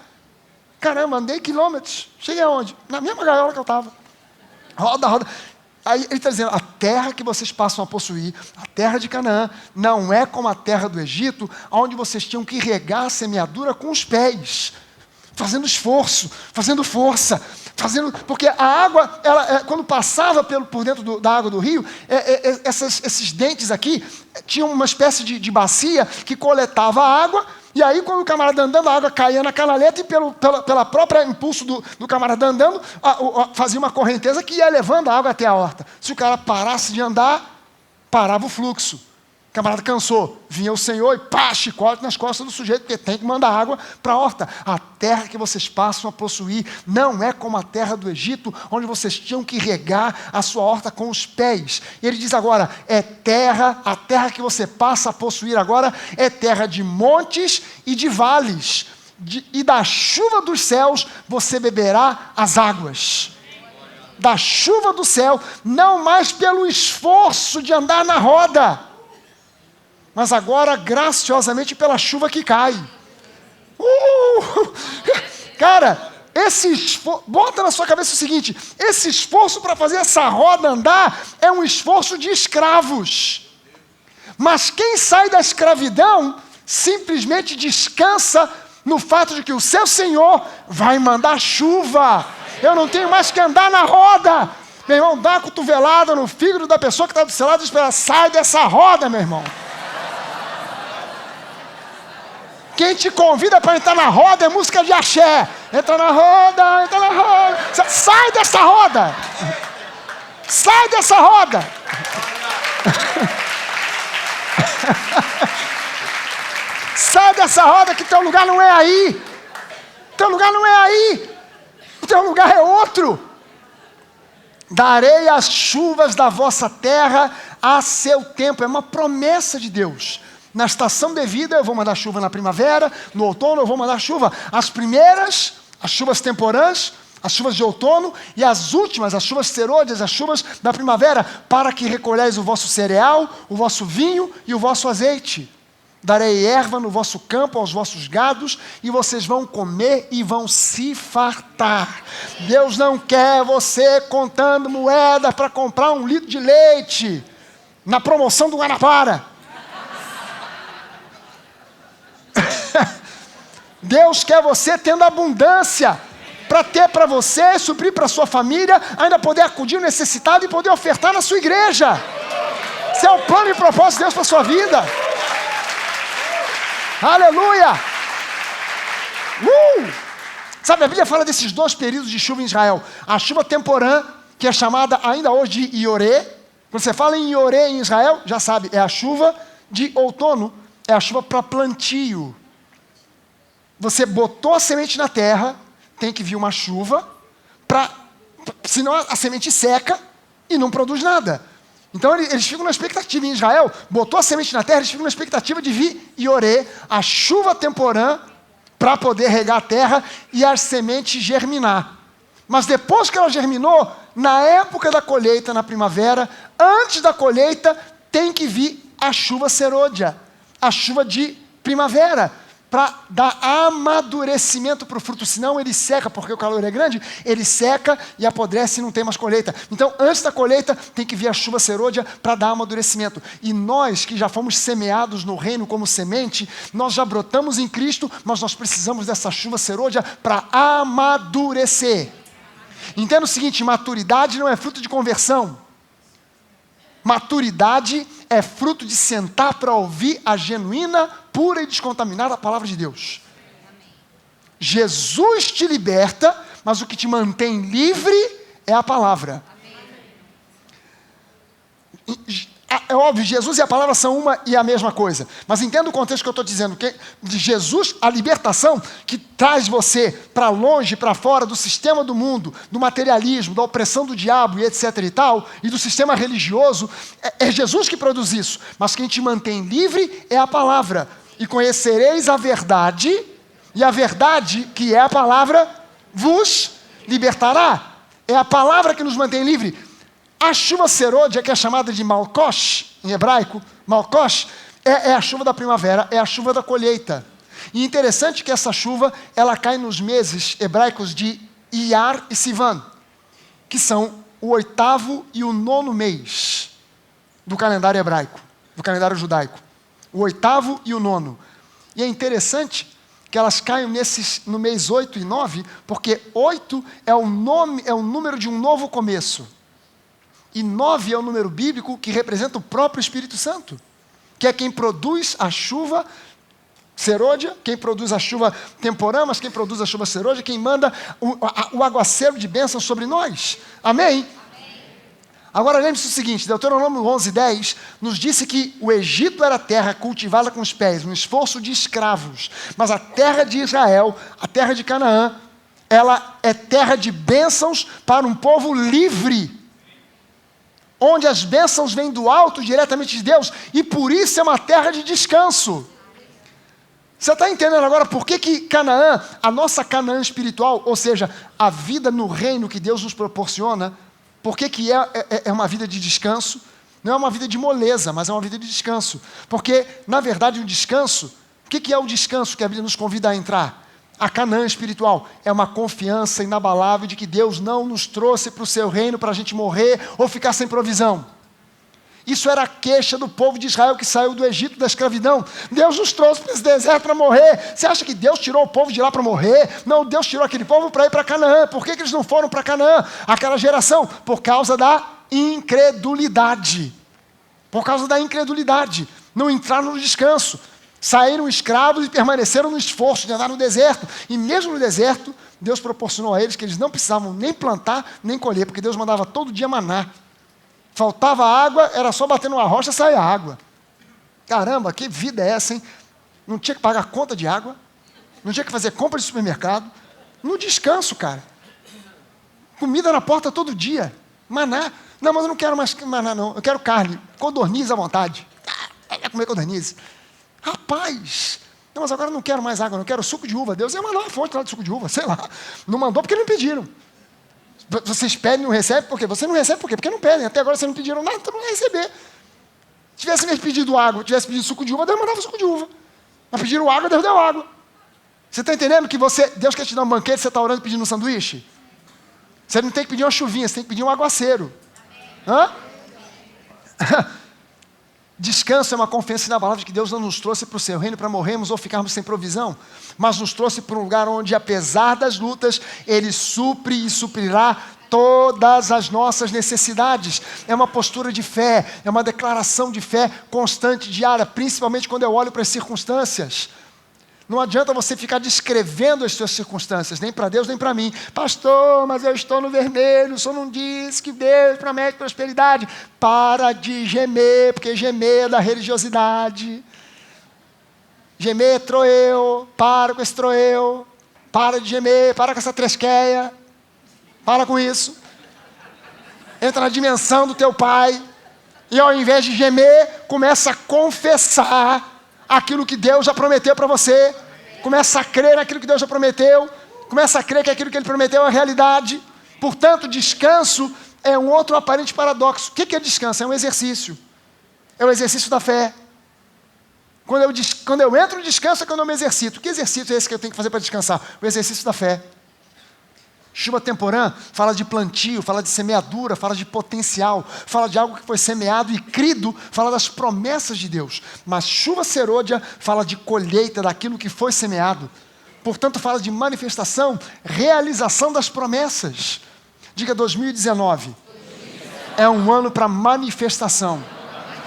Caramba, andei quilômetros. Cheguei aonde? Na mesma gaiola que eu estava. Roda, roda. Aí ele está dizendo: a terra que vocês passam a possuir, a terra de Canaã, não é como a terra do Egito, onde vocês tinham que regar a semeadura com os pés, fazendo esforço, fazendo força, porque a água, quando passava por dentro da água do rio, esses dentes aqui tinham uma espécie de bacia que coletava a água, e aí quando o camarada andando, a água caía na canaleta e pela própria impulso do camarada andando, fazia uma correnteza que ia levando a água até a horta. Se o cara parasse de andar, parava o fluxo. O camarada cansou, vinha o Senhor e pá, chicote nas costas do sujeito, porque tem que mandar água para a horta. A terra que vocês passam a possuir não é como a terra do Egito, onde vocês tinham que regar a sua horta com os pés. E ele diz agora: a terra que você passa a possuir agora é terra de montes e de vales, e da chuva dos céus você beberá as águas. Da chuva do céu, não mais pelo esforço de andar na roda, mas agora graciosamente pela chuva que cai. Cara, Bota na sua cabeça o seguinte: esse esforço para fazer essa roda andar é um esforço de escravos. Mas quem sai da escravidão simplesmente descansa no fato de que o seu Senhor vai mandar chuva. Eu não tenho mais que andar na roda. Meu irmão, dá uma cotovelada no fígado da pessoa que está do seu lado e espera: sai dessa roda, meu irmão. Quem te convida para entrar na roda é música de axé. Entra na roda, entra na roda. Sai dessa roda. Sai dessa roda. Sai dessa roda que teu lugar não é aí. Teu lugar não é aí. O teu lugar é outro. Darei as chuvas da vossa terra a seu tempo. É uma promessa de Deus. Na estação devida eu vou mandar chuva na primavera, no outono eu vou mandar chuva. As primeiras, as chuvas temporãs, as chuvas de outono, e as últimas, as chuvas serôdias, as chuvas da primavera, para que recolhais o vosso cereal, o vosso vinho e o vosso azeite. Darei erva no vosso campo aos vossos gados, e vocês vão comer e vão se fartar. Deus não quer você contando moeda para comprar 1 litro de leite na promoção do Guanabara. Deus quer você tendo abundância para ter para você, suprir para sua família, ainda poder acudir o necessitado e poder ofertar na sua igreja. Esse é o plano e propósito de Deus para a sua vida. Aleluia! Sabe, a Bíblia fala desses 2 períodos de chuva em Israel. A chuva temporã, que é chamada ainda hoje de Iorê. Quando você fala em Iorê em Israel, já sabe, é a chuva de outono, é a chuva para plantio. Você botou a semente na terra, tem que vir uma chuva, senão a semente seca e não produz nada. Então eles ficam na expectativa. Em Israel, botou a semente na terra, eles ficam na expectativa de vir Iorê, a chuva temporã, para poder regar a terra e as sementes germinar. Mas depois que ela germinou, na época da colheita, na primavera, antes da colheita, tem que vir a chuva serôdia, a chuva de primavera, para dar amadurecimento para o fruto, senão ele seca, porque o calor é grande, ele seca e apodrece e não tem mais colheita. Então, antes da colheita, tem que vir a chuva serôdia para dar amadurecimento. E nós, que já fomos semeados no reino como semente, nós já brotamos em Cristo, mas nós precisamos dessa chuva serôdia para amadurecer. Entenda o seguinte: maturidade não é fruto de conversão. Maturidade é fruto de sentar para ouvir a genuína, pura e descontaminada palavra de Deus. Jesus te liberta, mas o que te mantém livre é a palavra. É óbvio, Jesus e a palavra são uma e a mesma coisa. Mas entenda o contexto que eu estou dizendo. Que de Jesus, a libertação que traz você para longe, para fora do sistema do mundo, do materialismo, da opressão do diabo e etc e tal, e do sistema religioso, é Jesus que produz isso. Mas quem te mantém livre é a palavra. E conhecereis a verdade, e a verdade, que é a palavra, vos libertará. É a palavra que nos mantém livre. A chuva serôdia, que é chamada de Malkosh, em hebraico, Malkosh, é a chuva da primavera, é a chuva da colheita. E interessante que essa chuva, ela cai nos meses hebraicos de Iyar e Sivan, que são o 8º e o 9º mês do calendário hebraico, do calendário judaico. O 8º e o 9º. E é interessante que elas caem no mês 8 e 9, porque 8 é o número de um novo começo. E 9 é o número bíblico que representa o próprio Espírito Santo, que é quem produz a chuva serôdia, quem produz a chuva temporã, mas quem produz a chuva serôdia, quem manda o aguaceiro de bênção sobre nós. Amém? Agora lembre-se o seguinte: Deuteronômio 11:10 nos disse que o Egito era terra cultivada com os pés, um esforço de escravos. Mas a terra de Israel, a terra de Canaã, ela é terra de bênçãos para um povo livre, onde as bênçãos vêm do alto, diretamente de Deus, e por isso é uma terra de descanso. Você está entendendo agora por que Canaã, a nossa Canaã espiritual, ou seja, a vida no reino que Deus nos proporciona, por que é uma vida de descanso? Não é uma vida de moleza, mas é uma vida de descanso. Porque, na verdade, o descanso, o que é o descanso que a Bíblia nos convida a entrar? A Canaã espiritual é uma confiança inabalável de que Deus não nos trouxe para o seu reino para a gente morrer ou ficar sem provisão. Isso era a queixa do povo de Israel que saiu do Egito, da escravidão. Deus nos trouxe para esse deserto para morrer. Você acha que Deus tirou o povo de lá para morrer? Não, Deus tirou aquele povo para ir para Canaã. Por que eles não foram para Canaã? Aquela geração, por causa da incredulidade. Por causa da incredulidade. Não entraram no descanso. Saíram escravos e permaneceram no esforço de andar no deserto. E mesmo no deserto, Deus proporcionou a eles que eles não precisavam nem plantar, nem colher, porque Deus mandava todo dia maná. Faltava água, era só bater numa rocha e sair água. Caramba, que vida é essa, hein? Não tinha que pagar conta de água, não tinha que fazer compra de supermercado. No descanso, cara. Comida na porta todo dia. Maná. Não, mas eu não quero mais maná, não. Eu quero carne. Codorniz à vontade. Vai comer codorniz. Rapaz, não, mas agora eu não quero mais água, não quero suco de uva. Deus ia mandar uma fonte lá de suco de uva, sei lá. Não mandou porque não pediram. Vocês pedem e não recebem, por quê? Você não recebe por quê? Porque não pedem. Até agora vocês não pediram nada, então não vai receber. Se tivesse mesmo pedido água, tivesse pedido suco de uva, Deus mandava suco de uva. Mas pediram água, Deus deu água. Você está entendendo que Deus quer te dar um banquete, você está orando e pedindo um sanduíche? Você não tem que pedir uma chuvinha, você tem que pedir um aguaceiro. Hã? Descanso é uma confiança inabalável de que Deus não nos trouxe para o seu reino para morrermos ou ficarmos sem provisão, mas nos trouxe para um lugar onde, apesar das lutas, Ele supre e suprirá todas as nossas necessidades. É uma postura de fé, é uma declaração de fé constante, diária, principalmente quando eu olho para as circunstâncias. Não adianta você ficar descrevendo as suas circunstâncias, nem para Deus, nem para mim. Pastor, mas eu estou no vermelho, o senhor não disse que Deus promete prosperidade. Para de gemer, porque gemer é da religiosidade. Gemer é troeu, para com esse troeu. Para de gemer, para com essa tresqueia. Para com isso. Entra na dimensão do teu pai. E ao invés de gemer, começa a confessar aquilo que Deus já prometeu para você. Começa a crer naquilo que Deus já prometeu. Começa a crer que aquilo que Ele prometeu é a realidade. Portanto, descanso é um outro aparente paradoxo. O que é descanso? É um exercício. É o exercício da fé. Quando eu entro no descanso é quando eu me exercito. Que exercício é esse que eu tenho que fazer para descansar? O exercício da fé. Chuva temporã fala de plantio, fala de semeadura, fala de potencial, fala de algo que foi semeado e crido, fala das promessas de Deus. Mas chuva serôdia fala de colheita daquilo que foi semeado. Portanto, fala de manifestação, realização das promessas. Diga 2019. É um ano para manifestação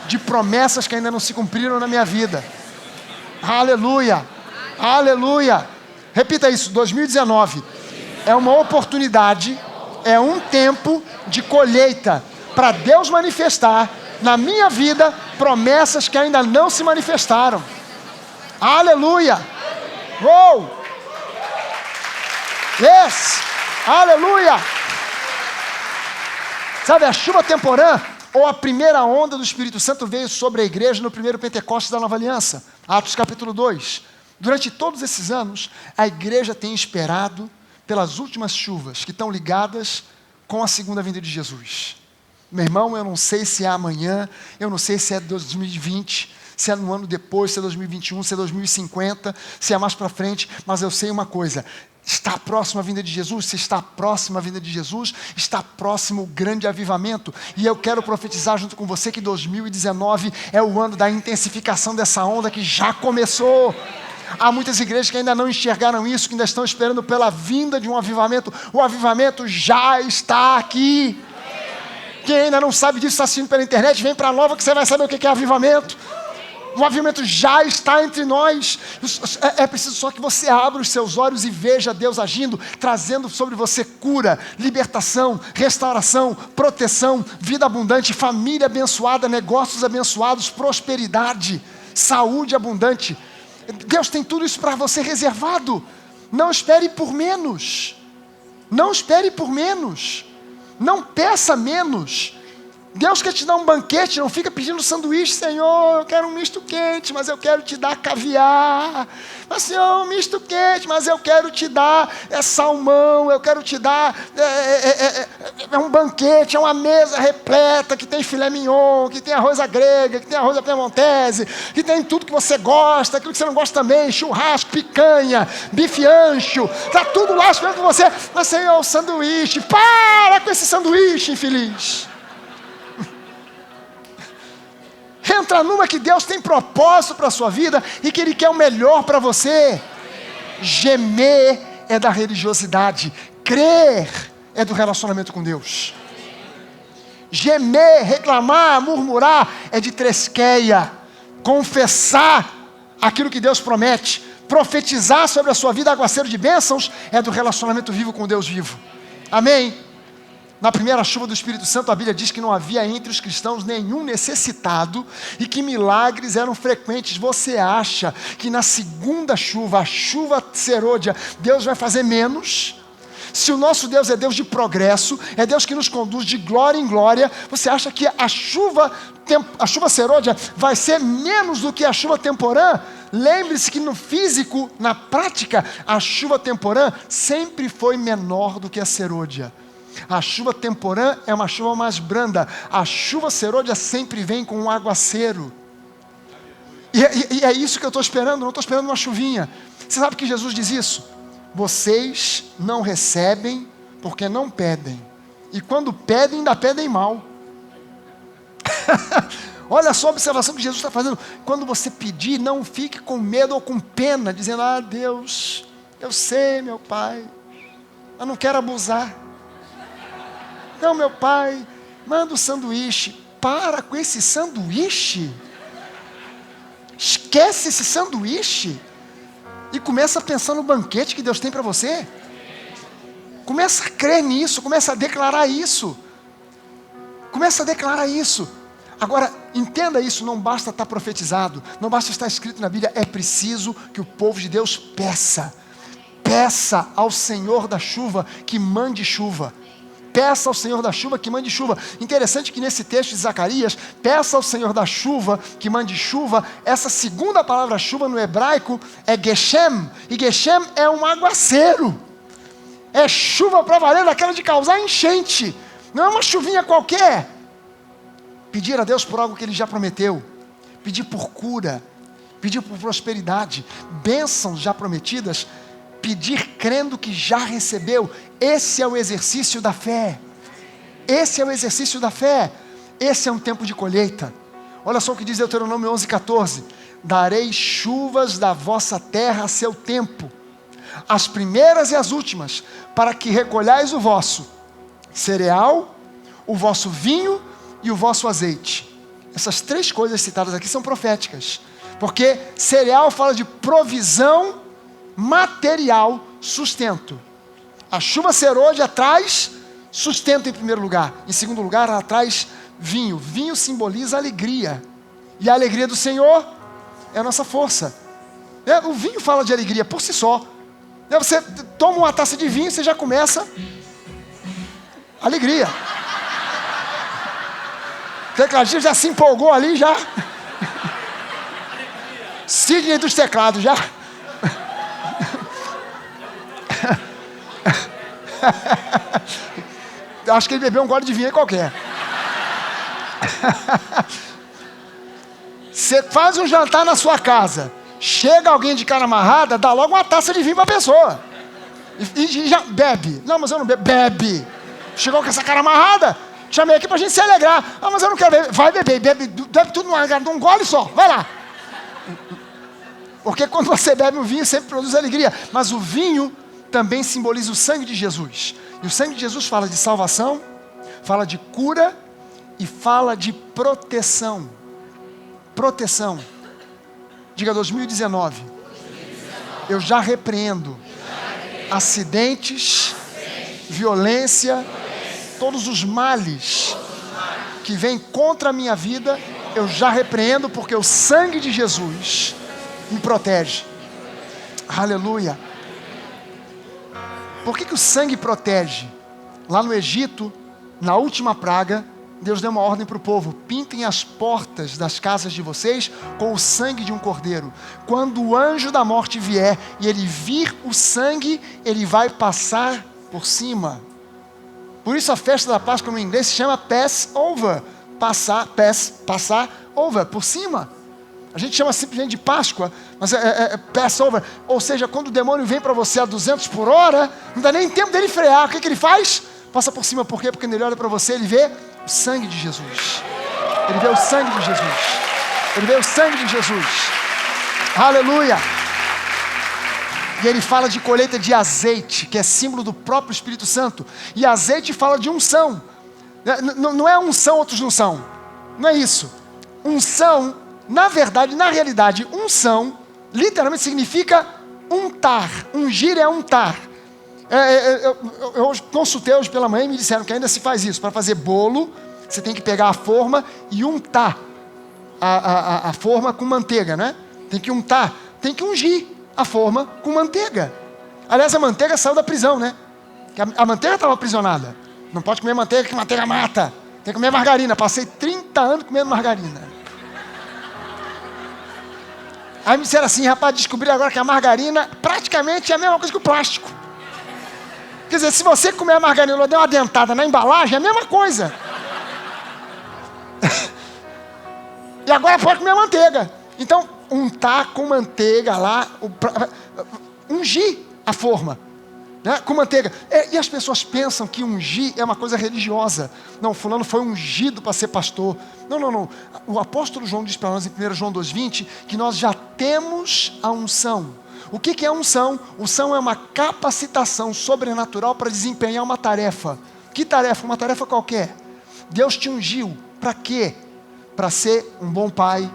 de promessas que ainda não se cumpriram na minha vida. Aleluia! Aleluia! Repita isso, 2019. É uma oportunidade, é um tempo de colheita para Deus manifestar na minha vida promessas que ainda não se manifestaram. Aleluia! Uou! Yes! Aleluia! Sabe, a chuva temporã, ou a primeira onda do Espírito Santo veio sobre a igreja no primeiro Pentecostes da Nova Aliança. Atos capítulo 2. Durante todos esses anos, a igreja tem esperado pelas últimas chuvas que estão ligadas com a segunda vinda de Jesus. Meu irmão, eu não sei se é amanhã, eu não sei se é 2020, se é no ano depois, se é 2021, se é 2050, se é mais para frente, mas eu sei uma coisa, está próxima a vinda de Jesus, se está próxima a vinda de Jesus, está próximo o grande avivamento, e eu quero profetizar junto com você que 2019 é o ano da intensificação dessa onda que já começou. Há muitas igrejas que ainda não enxergaram isso, que ainda estão esperando pela vinda de um avivamento. O avivamento já está aqui. Quem ainda não sabe disso, está assistindo pela internet, vem para a Nova que você vai saber o que é avivamento. O avivamento já está entre nós. É preciso só que você abra os seus olhos e veja Deus agindo, trazendo sobre você cura, libertação, restauração, proteção, vida abundante, família abençoada, negócios abençoados, prosperidade, saúde abundante. Deus tem tudo isso para você reservado. Não espere por menos. Não espere por menos. Não peça menos. Deus quer te dar um banquete, não fica pedindo sanduíche. Senhor, eu quero um misto quente, mas eu quero te dar caviar. Mas, Senhor, um misto quente, mas eu quero te dar salmão, eu quero te dar um banquete, é uma mesa repleta, que tem filé mignon, que tem arroz à grega, que tem arroz à piemontese, que tem tudo que você gosta, aquilo que você não gosta também, churrasco, picanha, bife ancho, está tudo lá esperando por você. Mas, Senhor, o sanduíche, para com esse sanduíche, infeliz. Entra numa que Deus tem propósito para a sua vida e que Ele quer o melhor para você. Gemer é da religiosidade, crer é do relacionamento com Deus. Gemer, reclamar, murmurar é de tresqueia. Confessar aquilo que Deus promete, profetizar sobre a sua vida aguaceiro de bênçãos é do relacionamento vivo com Deus vivo. Amém? Na primeira chuva do Espírito Santo, a Bíblia diz que não havia entre os cristãos nenhum necessitado e que milagres eram frequentes. Você acha que na segunda chuva, a chuva serôdia, Deus vai fazer menos? Se o nosso Deus é Deus de progresso, é Deus que nos conduz de glória em glória, você acha que a chuva serôdia vai ser menos do que a chuva temporã? Lembre-se que no físico, na prática, a chuva temporã sempre foi menor do que a serôdia. A chuva temporã é uma chuva mais branda. A chuva serôdia sempre vem com um aguaceiro. E é isso que eu estou esperando. Não estou esperando uma chuvinha. Você sabe que Jesus diz isso? Vocês não recebem porque não pedem. E quando pedem, ainda pedem mal. Olha só a observação que Jesus está fazendo. Quando você pedir, não fique com medo ou com pena, dizendo: ah, Deus, eu sei, meu Pai, eu não quero abusar. Não, meu Pai, manda o sanduíche. Para com esse sanduíche. Esquece esse sanduíche. E começa a pensar no banquete que Deus tem para você. Começa a crer nisso, começa a declarar isso. Começa a declarar isso. Agora, entenda isso, não basta estar profetizado, não basta estar escrito na Bíblia, é preciso que o povo de Deus peça. Peça ao Senhor da chuva que mande chuva. Peça ao Senhor da chuva que mande chuva. Interessante que nesse texto de Zacarias, peça ao Senhor da chuva que mande chuva. Essa segunda palavra chuva no hebraico é Geshem. E Geshem é um aguaceiro. É chuva para valer, daquela de causar enchente. Não é uma chuvinha qualquer. Pedir a Deus por algo que Ele já prometeu. Pedir por cura. Pedir por prosperidade. Bênçãos já prometidas. Pedir crendo que já recebeu. Esse é o exercício da fé. Esse é o exercício da fé. Esse é um tempo de colheita. Olha só o que diz Deuteronômio 11:14. Darei chuvas da vossa terra a seu tempo, as primeiras e as últimas, para que recolhais o vosso cereal, o vosso vinho e o vosso azeite. Essas três coisas citadas aqui são proféticas, porque cereal fala de provisão material, sustento. A chuva serôdia traz sustento em primeiro lugar. Em segundo lugar, ela traz vinho. Vinho simboliza alegria. E a alegria do Senhor é a nossa força. O vinho fala de alegria por si só. Você toma uma taça de vinho, você já começa alegria. O tecladista já se empolgou ali, já. Sidney dos teclados, já. Acho que ele bebeu um gole de vinho aí qualquer. Você faz um jantar na sua casa, chega alguém de cara amarrada, dá logo uma taça de vinho para a pessoa e já bebe. Não, mas eu não bebo. Bebe. Chegou com essa cara amarrada, chamei aqui pra gente se alegrar. Ah, mas eu não quero beber. Vai beber, bebe tudo num gole só, vai lá. Porque quando você bebe o vinho, sempre produz alegria. Mas o vinho também simboliza o sangue de Jesus. E o sangue de Jesus fala de salvação, fala de cura e fala de proteção. Proteção. Diga 2019. Eu já repreendo acidentes, violência, todos os males que vêm contra a minha vida, eu já repreendo, porque o sangue de Jesus me protege. Aleluia. Por que o sangue protege? Lá no Egito, na última praga, Deus deu uma ordem para o povo: pintem as portas das casas de vocês com o sangue de um cordeiro. Quando o anjo da morte vier e ele vir o sangue, ele vai passar por cima. Por isso a festa da Páscoa no inglês se chama Passover. Passar over, por cima. A gente chama simplesmente de Páscoa, mas é Passover. Ou seja, quando o demônio vem para você a 200 por hora, não dá nem tempo dele frear. O que ele faz? Passa por cima. Por quê? Porque quando ele olha para você, ele vê o sangue de Jesus. Ele vê o sangue de Jesus. Ele vê o sangue de Jesus. Aleluia! E ele fala de colheita de azeite, que é símbolo do próprio Espírito Santo. E azeite fala de unção. Não é unção, outros não são. Não é isso. Unção, na verdade, na realidade, unção, literalmente significa untar. Ungir é untar. Eu consultei hoje pela manhã e me disseram que ainda se faz isso. Para fazer bolo, você tem que pegar a forma e untar a forma com manteiga, né? Tem que untar, tem que ungir a forma com manteiga. Aliás, a manteiga saiu da prisão, né? A manteiga estava aprisionada. Não pode comer manteiga, que manteiga mata. Tem que comer margarina. Passei 30 anos comendo margarina. Aí me disseram assim: rapaz, descobri agora que a margarina praticamente é a mesma coisa que o plástico. Quer dizer, se você comer a margarina ou der uma dentada na embalagem, é a mesma coisa. E agora pode comer manteiga. Então, untar com manteiga lá, ungir a forma, né, com manteiga. E as pessoas pensam que ungir é uma coisa religiosa. Não, fulano foi ungido para ser pastor. Não. O apóstolo João diz para nós em 1 João 2,20 que nós já temos a unção. O que é unção? Unção é uma capacitação sobrenatural para desempenhar uma tarefa. Que tarefa? Uma tarefa qualquer. Deus te ungiu para quê? Para ser um bom pai,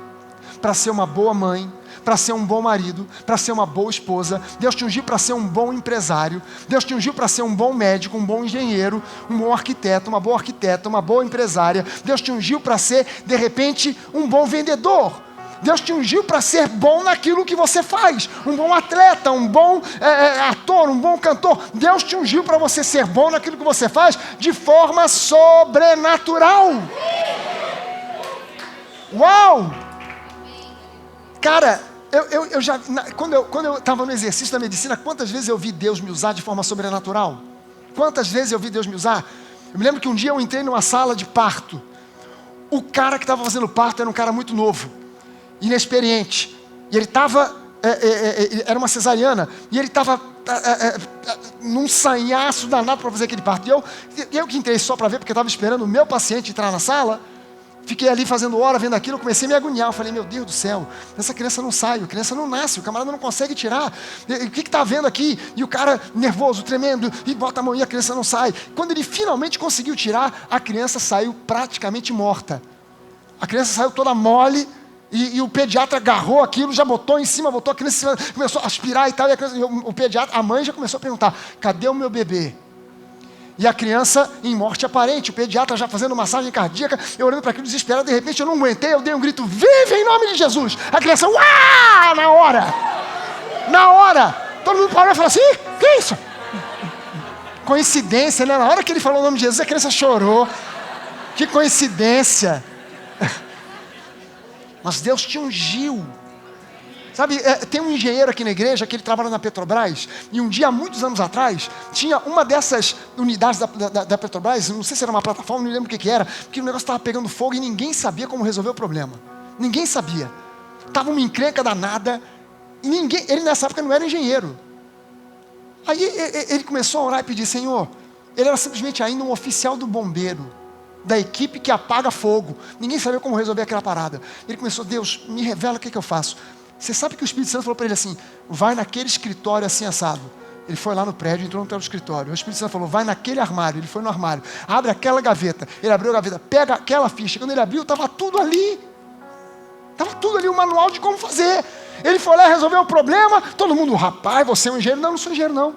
para ser uma boa mãe, para ser um bom marido, para ser uma boa esposa. Deus te ungiu para ser um bom empresário. Deus te ungiu para ser um bom médico, um bom engenheiro, um bom arquiteto, uma boa arquiteta, uma boa empresária. Deus te ungiu para ser, de repente, um bom vendedor. Deus te ungiu para ser bom naquilo que você faz. Um bom atleta, um bom ator, um bom cantor. Deus te ungiu para você ser bom naquilo que você faz de forma sobrenatural. Uau! Cara, eu já, quando eu estava no exercício da medicina, quantas vezes eu vi Deus me usar de forma sobrenatural? Quantas vezes eu vi Deus me usar? Eu me lembro que um dia eu entrei numa sala de parto. O cara que estava fazendo parto era um cara muito novo, inexperiente. E ele estava, era uma cesariana, e ele estava num sanhaço danado para fazer aquele parto. E eu que entrei só para ver, porque eu estava esperando o meu paciente entrar na sala. Fiquei ali fazendo hora, vendo aquilo, comecei a me agoniar. Eu falei: meu Deus do céu, essa criança não sai, a criança não nasce, o camarada não consegue tirar. O que está vendo aqui? E o cara nervoso, tremendo, e bota a mão e a criança não sai. Quando ele finalmente conseguiu tirar, a criança saiu praticamente morta. A criança saiu toda mole, e o pediatra agarrou aquilo, já botou em cima, botou a criança em cima, começou a aspirar e tal. E o pediatra, a mãe já começou a perguntar: cadê o meu bebê? E a criança em morte aparente, o pediatra já fazendo massagem cardíaca, eu olhando para aquilo desesperado, de repente eu não aguentei, eu dei um grito: vive em nome de Jesus! A criança, uau! Na hora, todo mundo parou e falou assim: que isso? Coincidência, né? Na hora que ele falou o nome de Jesus, a criança chorou. Que coincidência! Mas Deus te ungiu. Sabe, tem um engenheiro aqui na igreja que ele trabalha na Petrobras, e um dia, há muitos anos atrás, tinha uma dessas unidades da Petrobras, não sei se era uma plataforma, não lembro o que era, porque o negócio estava pegando fogo e ninguém sabia como resolver o problema. Ninguém sabia. Estava uma encrenca danada, e ele nessa época não era engenheiro. Aí ele começou a orar e pedir: Senhor, ele era simplesmente ainda um oficial do bombeiro, da equipe que apaga fogo. Ninguém sabia como resolver aquela parada. Ele começou: Deus, me revela o que eu faço. Você sabe que o Espírito Santo falou para ele assim: vai naquele escritório assim assado. Ele foi lá no prédio, entrou no escritório. O Espírito Santo falou: vai naquele armário. Ele foi no armário. Abre aquela gaveta. Ele abriu a gaveta, pega aquela ficha. Quando ele abriu, estava tudo ali. Estava tudo ali, o manual de como fazer. Ele foi lá, resolveu o problema. Todo mundo: rapaz, você é um engenheiro? Não, não sou engenheiro não. Eu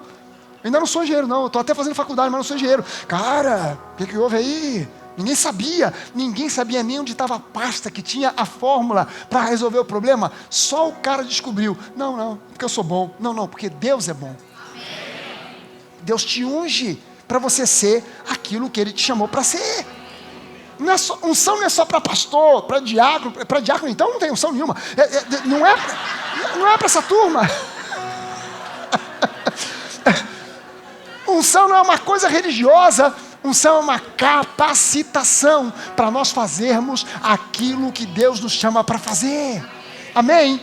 ainda não sou engenheiro não. Eu estou até fazendo faculdade, mas não sou engenheiro. Cara, o que houve aí? Ninguém sabia nem onde estava a pasta que tinha a fórmula para resolver o problema. Só o cara descobriu. Não, porque eu sou bom. Não, porque Deus é bom. Deus te unge para você ser aquilo que Ele te chamou para ser. Unção não é só para pastor, para diácono então não tem unção nenhuma. Não é para essa turma. Unção não é uma coisa religiosa, unção é uma capacitação para nós fazermos aquilo que Deus nos chama para fazer. Amém?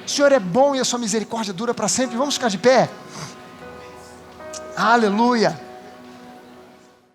O Senhor é bom e a sua misericórdia dura para sempre. Vamos ficar de pé? Aleluia.